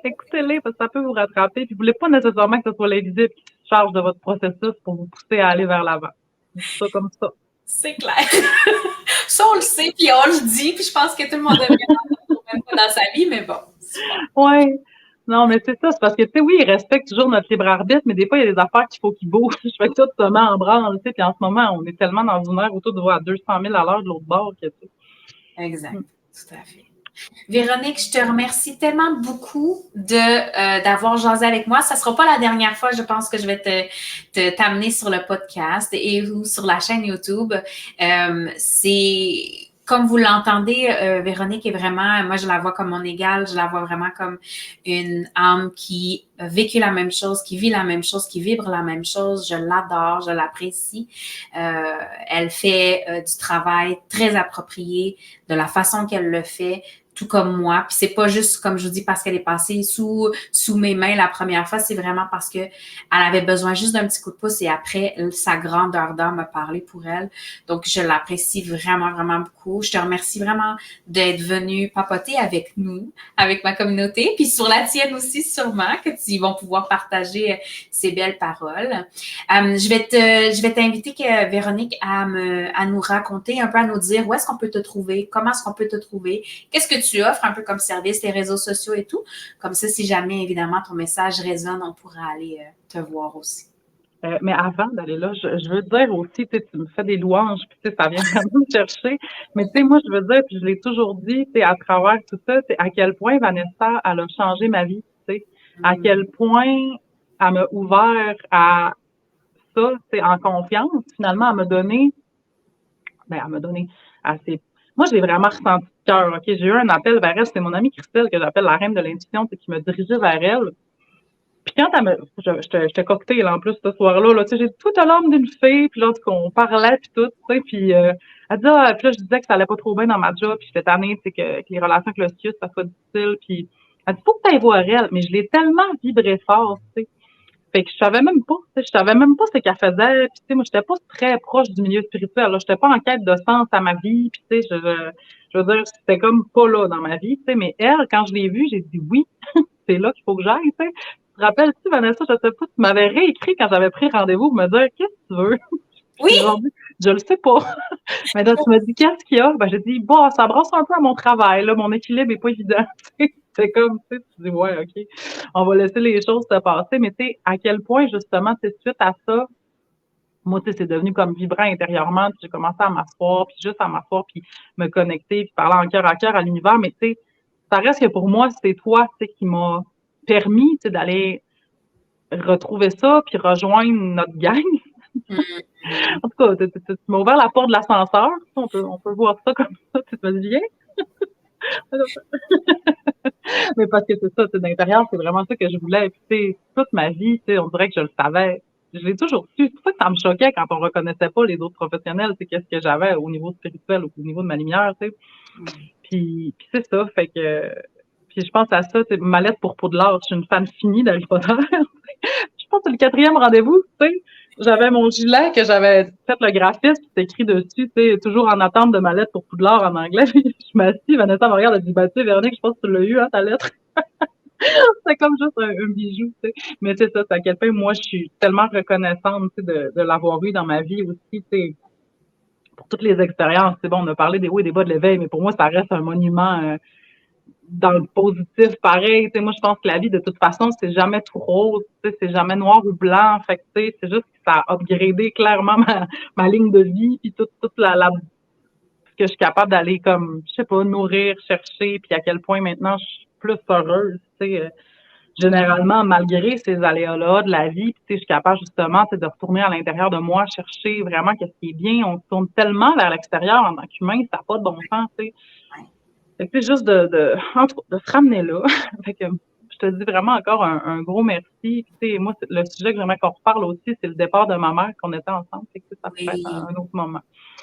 S2: Écoutez-les parce que ça peut vous rattraper. Puis vous voulez pas nécessairement que ce soit l'invisible qui se charge de votre processus pour vous pousser à aller vers l'avant. C'est ça comme ça.
S1: C'est clair. Ça, on le sait, puis on le dit, puis je pense que tout le monde devrait même pas dans sa vie, mais bon.
S2: Oui. Non, mais c'est ça, c'est parce que, tu sais, oui, ils respectent toujours notre libre arbitre, mais des fois, il y a des affaires qu'il faut qu'ils bougent. Je fais que tout se met en branle, tu sais, puis en ce moment, on est tellement dans une ère où tout doit à 200 000 à l'heure de l'autre bord que, tu sais.
S1: Exact, tout à fait. Véronique, je te remercie tellement beaucoup d'avoir jasé avec moi. Ça ne sera pas la dernière fois, je pense, que je vais t'amener sur le podcast ou sur la chaîne YouTube. C'est comme vous l'entendez, Véronique est vraiment, moi je la vois comme mon égale, je la vois vraiment comme une âme qui a vécu la même chose, qui vit la même chose, qui vibre la même chose. Je l'adore, je l'apprécie. Elle fait du travail très approprié, de la façon qu'elle le fait, tout comme moi. Puis c'est pas juste, comme je vous dis, parce qu'elle est passée sous mes mains la première fois, c'est vraiment parce que elle avait besoin juste d'un petit coup de pouce et après, sa grandeur d'âme a parlé pour elle. Donc, je l'apprécie vraiment, vraiment beaucoup. Je te remercie vraiment d'être venue papoter avec nous, avec ma communauté, puis sur la tienne aussi, sûrement, que tu vas pouvoir partager ces belles paroles. Je vais t'inviter, Véronique, à nous raconter un peu, à nous dire où est-ce qu'on peut te trouver, comment est-ce qu'on peut te trouver, qu'est-ce que tu offres un peu comme service, les réseaux sociaux et tout. Comme ça, si jamais, évidemment, ton message résonne, on pourra aller te voir aussi.
S2: Mais avant d'aller là, je veux dire aussi, tu me fais des louanges, puis ça vient vraiment me chercher. Mais tu sais, moi, je veux dire, puis je l'ai toujours dit, à travers tout ça, à quel point Vanessa, elle a changé ma vie, tu sais. À quel point elle m'a ouvert à ça, en confiance. Finalement, elle m'a donné assez. Moi, j'ai vraiment ressenti de cœur, OK? J'ai eu un appel vers elle, c'est mon amie Christelle que j'appelle la reine de l'intuition, qui me dirigeait vers elle. Puis quand elle me, j'étais cocktail en plus ce soir-là, là, tu sais, j'ai tout à l'âme d'une fille, puis là, on parlait, puis tout, tu sais, puis elle dit, puis là, je disais que ça allait pas trop bien dans ma job, puis j'étais tannée, tu sais, que les relations avec le CIUS, ça soit difficile, puis elle dit, faut que tu ailles voir elle, mais je l'ai tellement vibré fort, tu sais. Fait que je savais même pas ce qu'elle faisait. Puis tu sais, moi, j'étais pas très proche du milieu spirituel. Là, j'étais pas en quête de sens à ma vie. Puis tu sais, je veux dire, c'était comme pas là dans ma vie. Tu sais, mais elle, quand je l'ai vue, j'ai dit oui, c'est là qu'il faut que j'aille. Tu sais, tu te rappelles-tu, Vanessa, je sais pas, tu m'avais réécrit quand j'avais pris rendez-vous pour me dire qu'est-ce que tu veux.
S1: Oui!
S2: J'ai dit, je le sais pas. Mais là, tu m'as dit qu'est-ce qu'il y a? Ben, j'ai dit, bon, ça brasse un peu à mon travail, là, mon équilibre est pas évident. C'est comme, tu sais, tu dis, ouais, OK, on va laisser les choses se passer, mais tu sais, à quel point, justement, c'est suite à ça, moi, tu sais, c'est devenu comme vibrant intérieurement, puis j'ai commencé à m'asseoir, puis juste à m'asseoir, puis me connecter, puis parler en cœur à cœur à l'univers, mais tu sais, ça reste que pour moi, c'est toi, tu sais, qui m'a permis, tu sais, d'aller retrouver ça, puis rejoindre notre gang.
S1: Mhm.
S2: En tout cas, tu m'as ouvert la porte de l'ascenseur, on peut voir ça comme ça, tu te dis, viens. Mais parce que c'est ça, c'est d'intérieur, c'est vraiment ça que je voulais. Puis, tu sais, toute ma vie, tu sais, on dirait que je le savais. Je l'ai toujours su. C'est pour ça que ça me choquait quand on reconnaissait pas les autres professionnels, c'est qu'est-ce que j'avais au niveau spirituel ou au niveau de ma lumière, tu sais. Puis c'est ça, fait que, puis je pense à ça, c'est ma lettre pour Poudlard. Je suis une fan finie d'Harry Potter. Je pense que c'est le 4e rendez-vous, tu sais. J'avais mon gilet que j'avais fait le graphisme, puis c'est écrit dessus, tu sais, toujours en attente de ma lettre pour Poudlard en anglais. Je m'assis, Vanessa me regarde, elle dit, bah, tu sais, Véronique, je pense que tu l'as eu, hein, ta lettre. C'est comme juste un bijou, tu sais. Mais c'est ça, c'est à quel point moi, je suis tellement reconnaissante, tu sais, de l'avoir eu dans ma vie aussi, tu sais, pour toutes les expériences. C'est bon, on a parlé des hauts et des bas de l'éveil, mais pour moi, ça reste un monument dans le positif pareil. Tu sais, moi, je pense que la vie, de toute façon, c'est jamais tout rose, tu sais, c'est jamais noir ou blanc. Fait que, tu sais, c'est juste que ça a upgradé clairement ma ligne de vie, puis toute ce que je suis capable d'aller comme, je sais pas, nourrir, chercher, puis à quel point maintenant je suis plus heureuse, tu sais. Généralement, malgré ces aléas-là de la vie, puis, tu sais, je suis capable justement de retourner à l'intérieur de moi, chercher vraiment qu'est-ce qui est bien. On se tourne tellement vers l'extérieur en tant qu'humain, ça n'a pas de bon sens, tu sais. Fait que c'est juste de se ramener là. Fait que je te dis vraiment encore un gros merci. Puis, tu sais, moi, le sujet que j'aimerais qu'on reparle aussi, c'est le départ de ma mère, qu'on était ensemble. Fait que ça pourrait être
S1: Oui,
S2: un autre moment.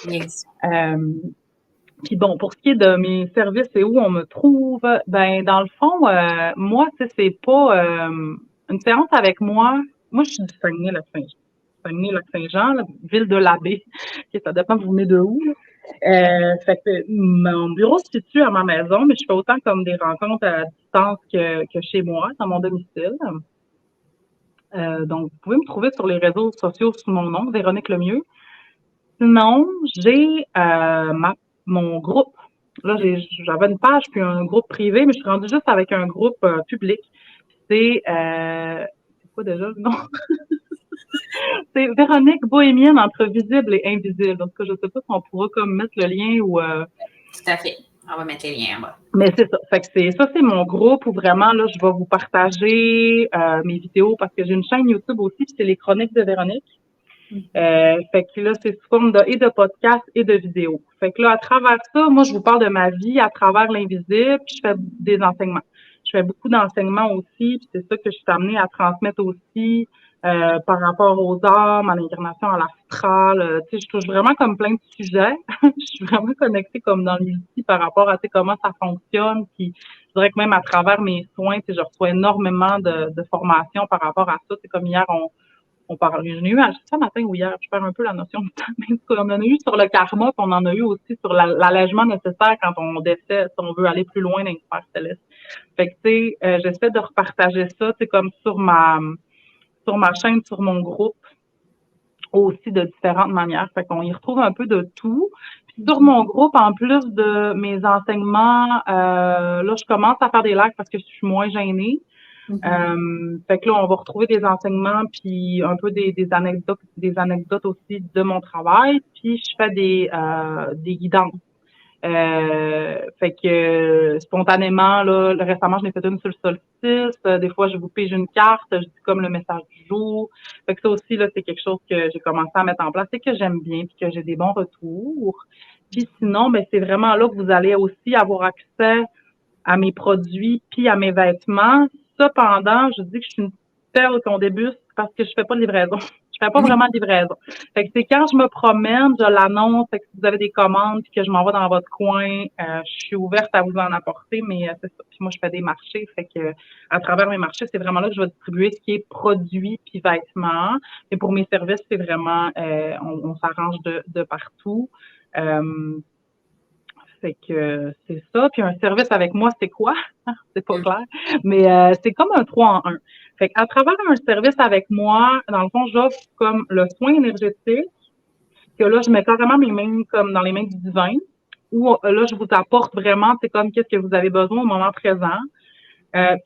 S1: yes.
S2: Euh, puis bon, pour ce qui est de mes services et où on me trouve, ben dans le fond, moi, tu sais, c'est pas une séance avec moi. Moi, je suis du Saguenay-Lac-Saint-Jean. Saguenay-Lac-Saint-Jean, la ville de l'abbé. Okay, ça dépend, vous venez de où, là. Fait que mon bureau se situe à ma maison, mais je fais autant comme des rencontres à distance que chez moi, dans mon domicile. Donc, vous pouvez me trouver sur les réseaux sociaux sous mon nom, Véronique Lemieux. Sinon, j'ai mon groupe. Là, j'avais une page puis un groupe privé, mais je suis rendue juste avec un groupe public. C'est quoi déjà le nom? C'est Véronique Bohémienne entre visible et invisible. Donc, je ne sais pas si on pourra comme mettre le lien ou.
S1: Tout à fait. On va mettre les liens en bas.
S2: Mais c'est ça. Fait que c'est mon groupe où vraiment là, je vais vous partager mes vidéos parce que j'ai une chaîne YouTube aussi, puis c'est les chroniques de Véronique. Fait que là, c'est sous forme et de podcast et de vidéo. Fait que là, à travers ça, moi, je vous parle de ma vie à travers l'invisible, puis je fais des enseignements. Je fais beaucoup d'enseignements aussi, puis c'est ça que je suis amenée à transmettre aussi par rapport aux âmes, à l'incarnation, à l'astral. Tu sais, je touche vraiment comme plein de sujets. Je suis vraiment connectée comme dans le multi par rapport à tu sais, comment ça fonctionne. Puis je dirais que même à travers mes soins, tu sais, je reçois énormément de formations par rapport à ça. C'est comme hier, on parle. J'en ai eu ce matin ou hier, je perds un peu la notion de temps, mais on en a eu sur le karma, puis on en a eu aussi sur l'allègement nécessaire quand on décède, si on veut aller plus loin dans les sphères célestes. Fait que, tu sais, j'essaie de repartager ça, c'est comme sur ma chaîne, sur mon groupe, aussi de différentes manières. Fait qu'on y retrouve un peu de tout. Puis sur mon groupe, en plus de mes enseignements, là, je commence à faire des lives parce que je suis moins gênée. Fait que là, on va retrouver des enseignements puis un peu des anecdotes aussi de mon travail. Puis je fais des guidances. Fait que spontanément, là, récemment, je n'ai fait une sur le solstice. Des fois, je vous pige une carte, je dis comme le message du jour. Fait que ça aussi, là, c'est quelque chose que j'ai commencé à mettre en place et que j'aime bien puis que j'ai des bons retours. Puis sinon, ben, c'est vraiment là que vous allez aussi avoir accès à mes produits puis à mes vêtements. Cependant, je dis que je suis une perle qu'on débute parce que je fais pas de livraison. Je fais pas vraiment de livraison. Fait que c'est quand je me promène, je l'annonce, fait que si vous avez des commandes puis que je m'en vais dans votre coin, je suis ouverte à vous en apporter, mais c'est ça. Puis moi, je fais des marchés, fait que à travers mes marchés, c'est vraiment là que je vais distribuer ce qui est produit puis vêtements. Et pour mes services, c'est vraiment, on s'arrange de partout. Fait que c'est ça. Puis un service avec moi, c'est quoi? C'est pas clair. Mais c'est comme un 3 en 1. Fait qu'à travers un service avec moi, dans le fond, j'offre comme le soin énergétique, que là, je mets carrément mes mains comme dans les mains du divin, où là, je vous apporte vraiment, c'est comme qu'est-ce que vous avez besoin au moment présent.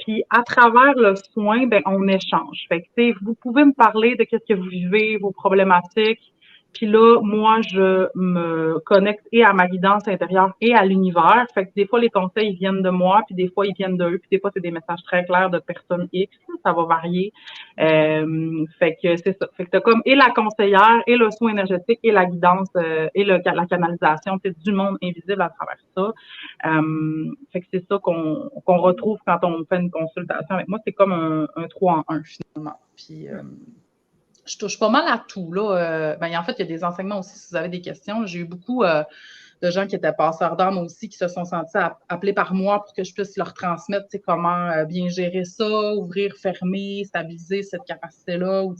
S2: Puis à travers le soin, ben on échange. Fait que tu sais, vous pouvez me parler de qu'est-ce que vous vivez, vos problématiques. Puis là, moi, je me connecte et à ma guidance intérieure et à l'univers. Fait que des fois, les conseils ils viennent de moi, puis des fois, ils viennent d'eux, puis des fois, c'est des messages très clairs de personnes X. Ça va varier. Fait que c'est ça. Fait que t'as comme et la conseillère, et le soin énergétique, et la guidance, et la canalisation, c'est du monde invisible à travers ça. Fait que c'est ça qu'on retrouve quand on fait une consultation avec moi. C'est comme un 3 en 1 finalement. Puis je touche pas mal à tout. Là. En fait, il y a des enseignements aussi si vous avez des questions. J'ai eu beaucoup de gens qui étaient passeurs d'âme aussi, qui se sont sentis appelés par moi pour que je puisse leur transmettre comment bien gérer ça, ouvrir, fermer, stabiliser cette capacité-là, ou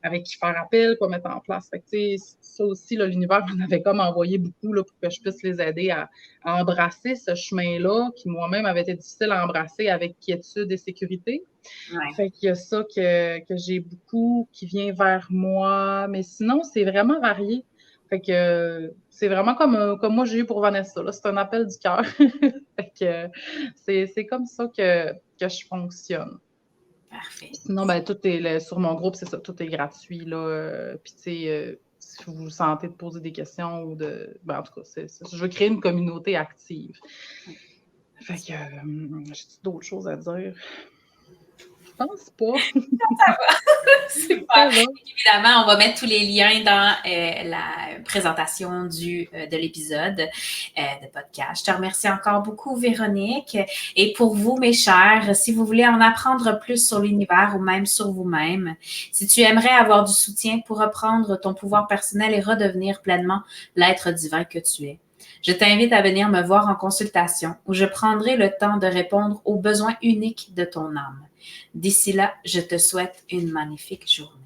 S2: avec qui faire appel, quoi mettre en place. Fait que, ça aussi, là, l'univers m'en avait comme envoyé beaucoup là, pour que je puisse les aider à embrasser ce chemin-là, qui moi-même avait été difficile à embrasser avec quiétude et sécurité.
S1: Ouais.
S2: Fait qu'il y a ça que j'ai beaucoup qui vient vers moi, mais sinon, c'est vraiment varié. Fait que c'est vraiment comme moi j'ai eu pour Vanessa. Là. C'est un appel du cœur. Fait que c'est comme ça que je fonctionne.
S1: Parfait.
S2: Sinon, ben tout est sur mon groupe, c'est ça, tout est gratuit. Là. Puis tu sais, si vous vous sentez de poser des questions ou de. Ben, en tout cas, je veux créer une communauté active. Fait que j'ai d'autres choses à dire. Je pense pas.
S1: Ça va. Super. Évidemment, on va mettre tous les liens dans la présentation de l'épisode de podcast. Je te remercie encore beaucoup, Véronique. Et pour vous, mes chers, si vous voulez en apprendre plus sur l'univers ou même sur vous-même, si tu aimerais avoir du soutien pour reprendre ton pouvoir personnel et redevenir pleinement l'être divin que tu es, je t'invite à venir me voir en consultation où je prendrai le temps de répondre aux besoins uniques de ton âme. D'ici là, je te souhaite une magnifique journée.